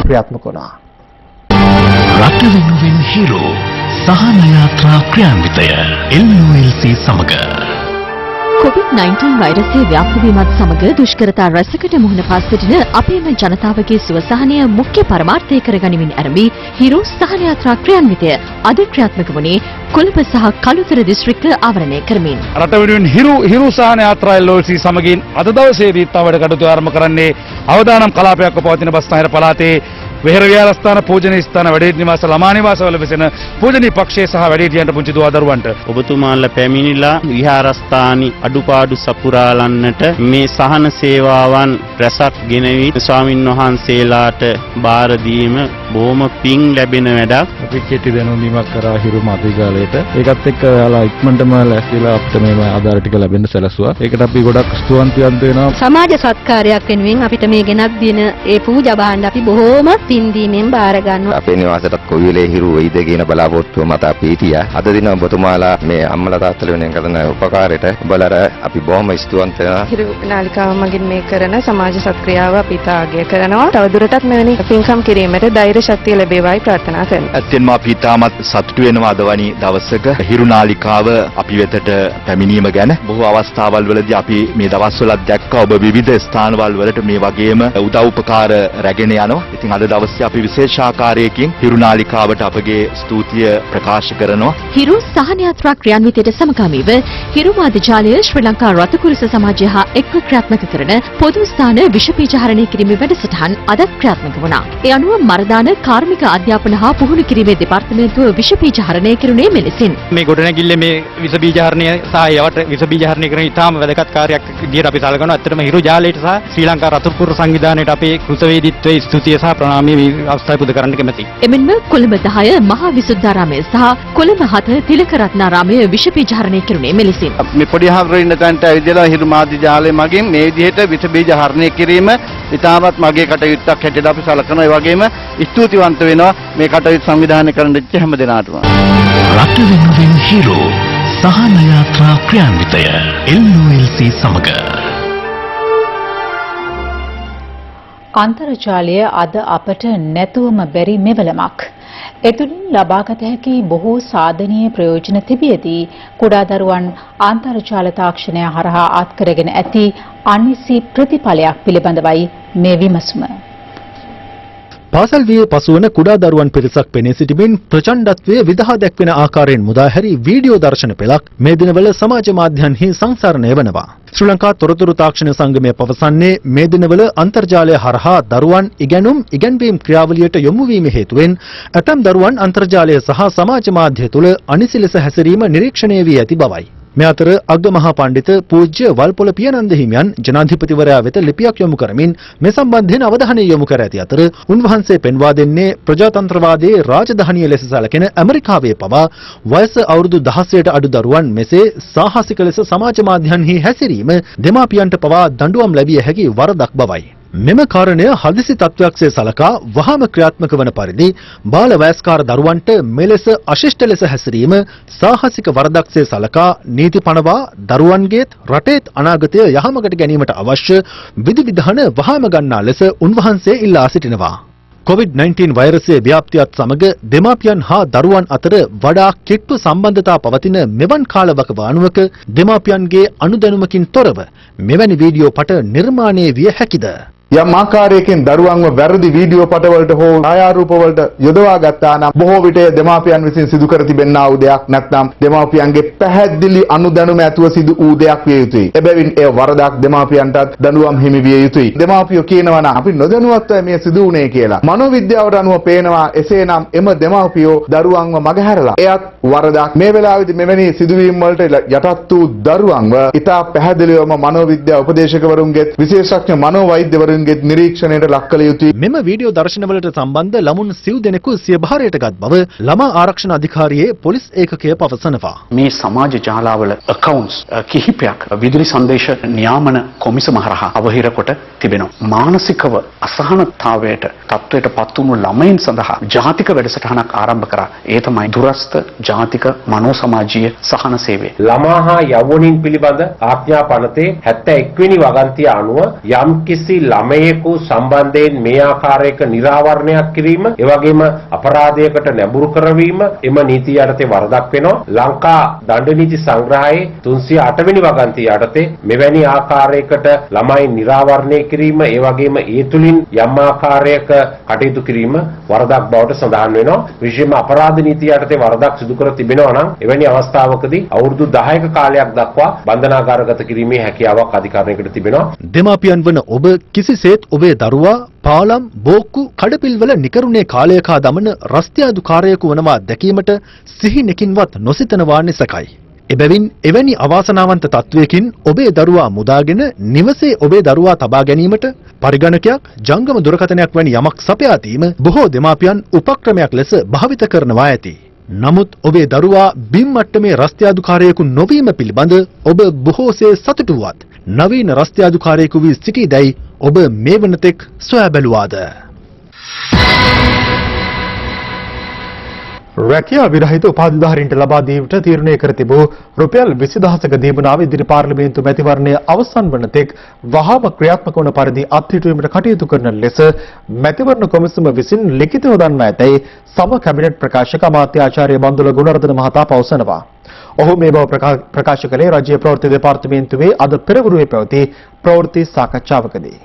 ක්‍රියාත්මක වුණා.
රට වෙනුවෙන් හිරු සහන යාත්‍රා ක්‍රියාන්විතය LULC සමග
COVID-19 වෛරසය ව්‍යාප්ත වීමත් සමග දුෂ්කරතා රැසකට මුහුණ පා සිටින අපේම ජනතාවගේ සුවසහනය මුඛ්‍ය පරමාර්ථය කරගනිමින් ආරම්භී හිරු සහන යාත්‍රා ක්‍රියාන්විතය අද ක්‍රියාත්මක වුණේ කොළඹ සහ කළුතර දිස්ත්‍රික්ක ආවරණය කරමින්.
රට වෙනුවෙන් හිරු සහන යාත්‍රා LOC සමගින් අද දවසේදී තවඩ කටයුතු ආරම්භ කරන්නේ අවදානම් කලාපයක්ව පවතින බස්නාහිර පළාතේ වෙහෙර විහාරස්ථාන පූජනීය ස්ථාන වැඩිහිටි නිවාස ළමා නිවාසවල වෙසෙන පූජනීය පක්ෂයේ සහ වැඩිහිටියන්ට පුංචි දුවා දරුවන්ට
ඔබතුමාලා පැමිණිලා විහාරස්ථානි අඩුපාඩු සපුරාලන්නට මේ සහන සේවාවන් රැසක් ගෙනවි ස්වාමින් වහන්සේලාට බාර දීම බොහොම පිං ලැබෙන වැඩක්.
අපි කෙටි දැනුමක් කරා හිරු මාධ්‍යාලයට. ඒකත් එක්ක යාලා ඉක්මනටම ලැස්තිලා අපිට මේ ආධාර ටික ලැබෙන්න සැලසුවා. ඒකට අපි ගොඩක් ස්තුතිවන්ත වෙනවා.
සමාජ සත්කාරයක් වෙනුවෙන් අපිට මේ ගෙනත් දින ඒ පූජා භාණ්ඩ අපි බොහොම
වින්දීමෙන් බාර ගන්නවා.
අපේ නිවාසයටත් කොයි වෙලේ හිරු වෙයිද කියන බලාපොරොත්තුව මත අපි හිටියා. අද දින ඔබතුමාලා මේ අම්මලා තාත්තලා වෙනුවෙන් කරන උපකාරයට ඔබලට අපි බොහොම ස්තුතිවන්ත වෙනවා.
හිරු නාලිකාව මගින් මේ කරන සමාජ සත්ක්‍රියාව අපි තාගය කරනවා. තවදුරටත් මෙවැනි පින්කම් කිරීමට ධෛර්ය ශක්තිය ලැබේවායි ප්‍රාර්ථනා කරනවා.
ඇත්තෙන්ම අපි තාමත් සතුටු වෙනවා අද වැනි දවසක හිරු නාලිකාව අපි වෙතට පැමිණීම ගැන. බොහෝ අවස්ථාවල් වලදී අපි මේ දවස්වල දැක්කා ඔබ විවිධ ස්ථානවල වලට මේ වගේම උදව් උපකාර රැගෙන යනවා. ඉතින් අද දවසේ අපි විශේෂාකාරයකින් හිරු නාලිකාවට අපගේ ස්තුතිය ප්‍රකාශ කරනවා.
හිරු සහන යාත්‍රා ක්‍රියාන්විතයට සමගාමීව හිරු මාධ්‍ය ජාලය ශ්‍රී ලංකා රතුකුරුස සමාජය හා එක්ව ක්‍රියාත්මක කරන පොදු ස්ථාන විෂ බීජහරණය කිරීමේ වැඩසටහන අද ක්‍රියාත්මක වුණා. ඒ අනුව මරදාන කාර්මික අධ්‍යාපන හා පුහුණු කිරීමේ දෙපාර්තමේන්තුව විෂ බීජහරණය කිරුණේ මෙලෙසින්.
මේ ගොඩනැගිල්ලේ මේ විෂ බීජහරණය සහ ඒවට විෂ බීජහරණය කරන ඉතාම වැදගත් කාර්යයක් විදිහට අපි සලකනවා. ඇත්තටම හිරු ජාලයට සහ ශ්‍රී ලංකා රතුකුරුස සංවිධානයට අපේ කෘතවේදීත්වයේ ස්තුතිය සහ ප්‍රණාමය අවස්ථාවේ පුද කරන්න කැමැතියි.
එමෙන්ම කොළඹ 10 මහා විසුද්ධාරාමය සහ කොළඹ 7 තිලකරත්නාරාමය විෂ බීජහරණය කිරුණේ මෙලෙසින්.
මේ පොඩි හාමුදුරුවෝ ඉන්න තැනට ඇවිදලා හිරු මාධ්‍ය ජාලය මගින් මේ විදිහට විෂ බීජහරණය කිරීම ඉතාමත් මගේ කටයුත්තක් හැටියට අපි සලකනවා. ඒ වගේම ස්තුතිවන්ත වෙනවා මේ කටයුතු සංවිධානය කරන හැම දෙනාටම.
රට වෙනුවෙන් හිරු සහන යාත්‍රා ක්‍රියාන්විතය LOLC සමග
අන්තර්ජාලය අද අපට නැතුවම බැරි මෙවලමක්. එතුළින් ලබාගත හැකි බොහෝ සාධනීය ප්‍රයෝජන තිබියදී කුඩා දරුවන් අන්තර්ජාල තාක්ෂණය හරහා අත්කරගෙන ඇති අනිසි ප්‍රතිඵලයක් පිළිබඳවයි මේ විමසුම.
පාසල් වියේ පසුවන කුඩා දරුවන් පිරිසක් පෙනී සිටිමින් ප්‍රචණ්ඩත්වයේ විදහා දැක්වෙන ආකාරයෙන් මුදාහැරි වීඩියෝ දර්ශන පෙළක් මේ දිනවල සමාජ මාධ්‍යන්හි සංසරණය වෙනවා. ශ්‍රී ලංකා තොරතුරු තාක්ෂණ සංගමය පවසන්නේ මේ දිනවල අන්තර්ජාලය හරහා දරුවන් ඉගෙනුම් ඉගැන්වීම් ක්‍රියාවලියට යොමු වීම හේතුවෙන් ඇතැම් දරුවන් අන්තර්ජාලය සහ සමාජ මාධ්‍ය තුළ අනිසි ලෙස හැසිරීම නිරීක්ෂණය වී ඇති බවයි. මේ අතර අග්‍රමහා පඬිත පූජ්‍ය වල්පොළ පියනන්ද හිමියන් ජනාධිපතිවරයා වෙත ලිපියක් යොමු කරමින් මේ සම්බන්ධයෙන් අවධානය යොමු කර ඇති අතර උන්වහන්සේ පෙන්වා දෙන්නේ ප්‍රජාතන්ත්‍රවාදයේ රාජධානිය ලෙස සැලකෙන ඇමරිකාවේ පවා වයස අවුරුදු 16ට අඩු දරුවන් මෙසේ සාහසික ලෙස සමාජ මාධ්‍යන්හි හැසිරීම දෙමාපියන්ට පවා දඬුවම් ලැබිය හැකි වරදක් බවයි. මෙම කාරණය හදිසි තත්ත්වයක්සේ සලකා වහාම ක්‍රියාත්මක වන පරිදි බාල වයස්කාර දරුවන්ට මෙලෙස අශිෂ්ට ලෙස හැසිරීම සාහසික වරදක්සේ සලකා නීති පනවා දරුවන්ගේත් රටේත් අනාගතය යහමගට ගැනීමට අවශ්‍ය විධිවිධාන වහාම ගන්නා ලෙස උන්වහන්සේ ඉල්ලා සිටිනවා. COVID-19 වෛරසයේ ව්‍යාප්තියත් සමග දෙමාපියන් හා දරුවන් අතර වඩා කිට්ටු සම්බන්ධතා පවතින මෙවන් කාලවක වානුවක දෙමාපියන්ගේ අනුදැනුමකින් තොරව මෙවැනි වීඩියෝ පට නිර්මාණය විය හැකිද?
යම් ආකාරයකින් දරුවන්ව වැරදි වීඩියෝ පටවලට හෝ ඡායාරූපවලට යොදවා ගත්තා නම් බොහෝ විට දෙමාපියන් විසින් සිදු කර තිබෙනා වූ දෙයක් නැත්නම් දෙමාපියන්ගේ පැහැදිලි අනුදැනුම ඇතුව සිදු වූ දෙයක් විය යුතුයි. එබැවින් එය වරදක් දෙමාපියන්ටත් දඬුවම් හිමි විය යුතුයි. දෙමාපියෝ කියනවා නම් අපි නොදැනුවත්වයි මේ සිදු වුණේ කියලා. මනෝවිද්‍යාවට අනුව පේනවා එසේනම් එම දෙමාපියෝ දරුවන්ව මගහැරලා එයත් වරදක්. මේ වෙලාවේදී මෙවැනි සිදුවීම් වලට යටත් වූ දරුවන්ව ඉතා පැහැදිලිවම මනෝවිද්‍යා උපදේශකවරුන්ගේ විශේෂඥ මනෝවෛද්‍යවරුන් නිරීක්ෂණයට ලක් කළ යුතුයි.
මෙම වීඩියෝ දර්ශනවලට සම්බන්ධ ළමුන් සිව් දෙනෙකු සිය භාරයට ගත් බව ළමා ආරක්ෂණ අධිකාරියේ පොලිස් ඒකකය පවසනවා.
මේ සමාජ ජාලාවල accounts කිහිපයක් විදුලි සංදේශ නියාමන කොමිසම හරහා අවහිර කොට තිබෙනවා. මානසිකව අසහනතාවයට තත්වයට පත් වුණු ළමයින් සඳහා ජාතික වැඩසටහනක් ආරම්භ කරා. ඒ තමයි දුරස්ත ජාතික මනෝ සමාජීය සහන සේවය.
ළමා හා යෞවනින් පිළිබඳ ආඥා පනතේ 71 වෙනි වගන්තිය අනුව යම්කිසි ළමයෙකු සම්බන්ධයෙන් මේ ආකාරයක නිරාවරණයක් කිරීම, ඒ වගේම අපරාධයකට නැඹුරු කරවීම එම නීතිය යටතේ වරදක් වෙනවා. ලංකා දඬු නීති සංග්‍රහයේ 308 වෙනි වගන්තිය යටතේ මෙවැනි ආකාරයකට ළමයි නිරාවරණය කිරීම, ඒ වගේම ඒ තුලින් යම් ආකාරයක කටයුතු කිරීම වරදක් බවට සඳහන් වෙනවා. විශේෂයෙන්ම අපරාධ නීතිය යටතේ වරදක් සිදු කර තිබෙනවා නම් එවැනි අවස්ථාවකදී අවුරුදු 10ක කාලයක් දක්වා බන්ධනාගාරගත කිරීමේ හැකියාවක් අධිකරණයකට තිබෙනවා.
දෙමාපියන් වන ඔබ කිසිසේත් ඔබේ දරුවා පාලම් බෝක්කු කඩපිල්වල නිකරුණේ කාලයකා දමන රස්තියාදුකාරයෙකු වනවා දැකීමට සිහිනකින්වත් නොසිතනවා නිසකයි. එබැවින් එවැනි අවාසනාවන්ත තත්වයකින් ඔබේ දරුවා මුදාගෙන නිවසේ ඔබේ දරුවා තබා ගැනීමට පරිගණකයක් ජංගම දුරකථනයක් වැනි යමක් සපයා දීම බොහෝ දෙමාපියන් උපක්‍රමයක් ලෙස භාවිත කරනවා ඇති. නමුත් ඔබේ දරුවා බිම් මට්ටමේ රස්තියාදුකාරයෙකු නොවීම පිළිබඳ ඔබ බොහෝසේ සතුටු වුවත් නවීන රස්තියාදුකාරයෙකු වී සිටීදැයි ඔබ මේ වනතෙක් සොයා බැලුවාද? රැකියා විරහිත උපාධිධාරීන්ට ලබා දීමට තීරණය කර තිබූ රුපියල් 20000ක දීමනාව ඉදිරි පාර්ලිමේන්තු මැතිවරණය අවසන් වන තෙක් වහාම ක්‍රියාත්මක වන පරිදි අත්හිටුවීමට කටයුතු කරන ලෙස මැතිවරණ කොමිසම විසින් ලිඛිතව දන්වා ඇතැයි සම කැබිනට් ප්‍රකාශක අමාත්‍ය ආචාර්ය බන්දුල ගුණරත්න මහතා පවසනවා. ඔහු මේ බව ප්‍රකාශ කළේ රාජ්‍ය ප්‍රවෘත්ති දෙපාර්තමේන්තුවේ අද පෙරවරුවේ පැවති ප්‍රවෘත්ති සාකච්ඡාවකදී.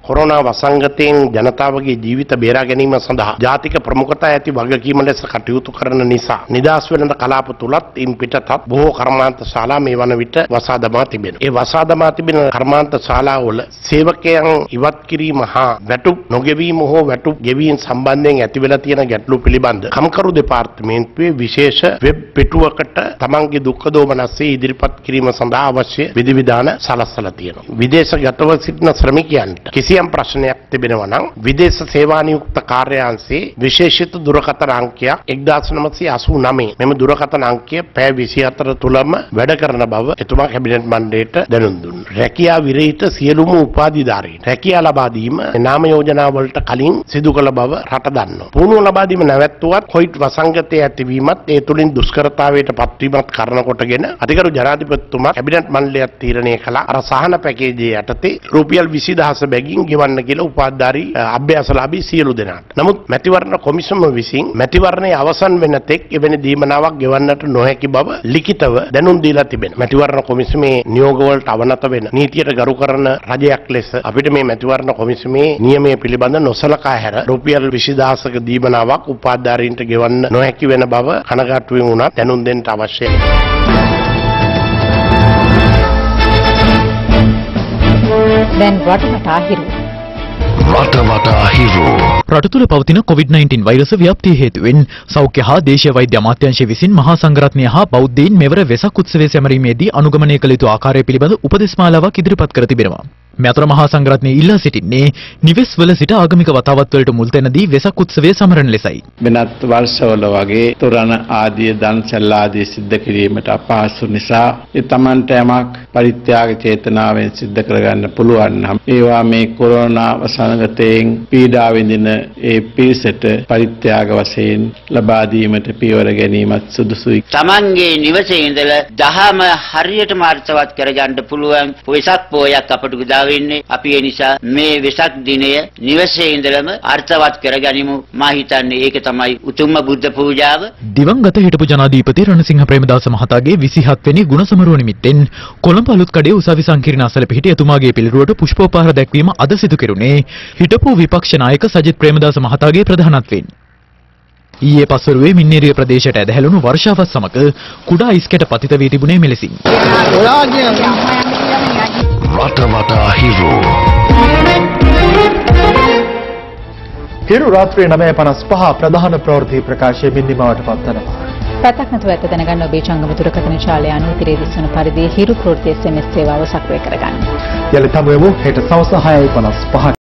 කොරෝනා වසංගතයෙන් ජනතාවගේ ජීවිත බේරා ගැනීම සඳහා ජාතික ප්‍රමුඛතා ඇති වගකීම ලෙස කටයුතු කරන නිසා නිදහස් වෙළඳ කලාප තුලත් ඉන් පිටතත් බොහෝ කර්මාන්ත ශාලා මේ වන විට වසා දමා තිබෙනවා. ඒ වසා දමා තිබෙන කර්මාන්ත ශාලාවල සේවකයන් ඉවත් කිරීම හා වැටුප් නොගෙවීම හෝ වැටුප් ගෙවීම සම්බන්ධයෙන් ඇතිවෙලා තියෙන ගැටලු පිළිබඳ කම්කරු දෙපාර්තමේන්තුවේ විශේෂ වෙබ් පිටුවකට තමන්ගේ දුක්ඛ දෝමනස්සේ ඉදිරිපත් කිරීම සඳහා අවශ්‍ය විධිවිධාන සලස්සලා තියෙනවා. විදේශගතව සිටින ශ්‍රමිකයන්ට කිසියම් ප්‍රශ්නයක් තිබෙනවා නම් විදේශ සේවා නියුක්ත කාර්යාංශයේ විශේෂිත දුරකථන අංකයක් 1989 මෙම දුරකථන අංකය පැය 24 තුලම වැඩ කරන බව එතුමා කැබිනට් මණ්ඩලයට දැනුම් දුන්නා. රැකියා විරහිත සියලුම උපාධිධාරීන් රැකියා ලබා දීම නාම යෝජනා වලට කලින් සිදු කළ බව රට දන්නවා. පුහුණුව ලබා දීම නැවැත්තුවත් කොයිට් වසංගතයේ ඇතිවීමත් ඒ තුලින් දුෂ්කරතාවයට පත්වීමත් කරන කොටගෙන අධිකරු ජනාධිපතිතුමා කැබිනට් මණ්ඩලයක් තීරණය කළා අර සහන පැකේජය යටතේ රුපියල් 20000 බැගින් ගෙවන්න කියලා උපාධිධාරී අභ්‍යාසලාභී සියලු දෙනාට. නමුත් මැතිවරණ කොමිසම විසින් මැතිවරණයේ අවසන් වෙන තෙක් එවැනි දීමනාවක් ගෙවන්නට නොහැකි බව ලිඛිතව දැනුම් දීලා තිබෙනවා. මැතිවරණ කොමිසමේ නියෝග වලට අවනත වෙන නීතියට ගරු කරන රජයක් ලෙස අපිට මේ මැතිවරණ කොමිසමේ නියමයේ පිළිබඳ නොසලකා හැර රුපියල් 20000ක දීමනාවක් උපාධිධාරීන්ට ගෙවන්න නොහැකි වෙන බව කනගාටුවෙන් වුණා දැනුම් දෙන්න අවශ්‍යයි.
දැන් රටවටා හිරු
රට තුළ පවතින COVID-19 වෛරස ව්‍යාප්තිය හේතුවෙන් සෞඛ්‍ය හා දේශීය වෛද්‍ය අමාත්‍යාංශය විසින් මහා සංඝරත්නය හා බෞද්ධයින් මෙවර වෙසක් උත්සවය සැමරීමේදී අනුගමනය කළ යුතු ආකාරය පිළිබඳ උපදෙස් මාලාවක් ඉදිරිපත් කර තිබෙනවා. මේ අතර මහා සංඝරත්නය ඉල්ලා සිටින්නේ නිවෙස් වල සිට ආගමික වතාවත් වලට මුල් තැනදී වෙසක් උත්සවය සමරන ලෙසයි.
වෙනත් වර්ෂවල වගේ තොරණ ආදී දන්සැල් ආදී සිද්ධ කිරීමට අපහසු නිසා ඒ තමන්ට යමක් පරිත්‍යාග චේතනාවෙන් සිද්ධ කරගන්න පුළුවන් නම් ඒවා මේ කොරෝනා වසංගතයෙන් පීඩා විඳින ඒ පිරිසට පරිත්‍යාග වශයෙන් ලබා දීමට පියවර ගැනීමත් සුදුසුයි.
තමන්ගේ නිවසේ ඉඳලා දහම හරියටම අර්ථවත් කරගන්න පුළුවන් වෙසක් පෝයක් අපට උදා වෙන්නේ. අපි ඒ නිසා මේ වෙසක් දිනය නිවසේ ඉඳලම අර්ථවත් කරගනිමු. මා හිතන්නේ ඒක තමයි උතුම්ම බුද්ධ පූජාව.
දිවංගත හිටපු ජනාධිපති රණසිංහ ප්‍රේමදාස මහතාගේ 27 වෙනි ගුණ සමරුව නිමිත්තෙන් කොළඹ අලුත්කඩේ උසාවි සංකීර්ණ අසල පිහිටි එතුමාගේ පිළිරුවට පුෂ්පෝපහාර දැක්වීම අද සිදු කෙරුණේ හිටපු විපක්ෂ නායක සජිත් ප්‍රේමදාස මහතාගේ ප්‍රධානත්වයෙන්. ඊයේ පස්වරුවේ මින්නේරිය ප්‍රදේශයට ඇදහැළුණු වර්ෂාවත් සමග කුඩා ඉස්කැට පතිත වී තිබුණේ මෙලෙසින්.
හිරු රාත්‍රියේ 9:55 ප්‍රධාන ප්‍රවෘත්ති ප්‍රකාශය බින්දිමාවට පත්වනවා.
ප්‍රතක් නැතුව ඇත දැනගන්න ඔබේ ජංගම දුරකථන ජාලය අනුව ඉදිරියේ දිස්වන පරිදි හිරු ප්‍රවෘත්ති SMS සේවාව සක්‍රිය කරගන්න.
යලිත් හමු වෙමු හෙට සවස් 6:55.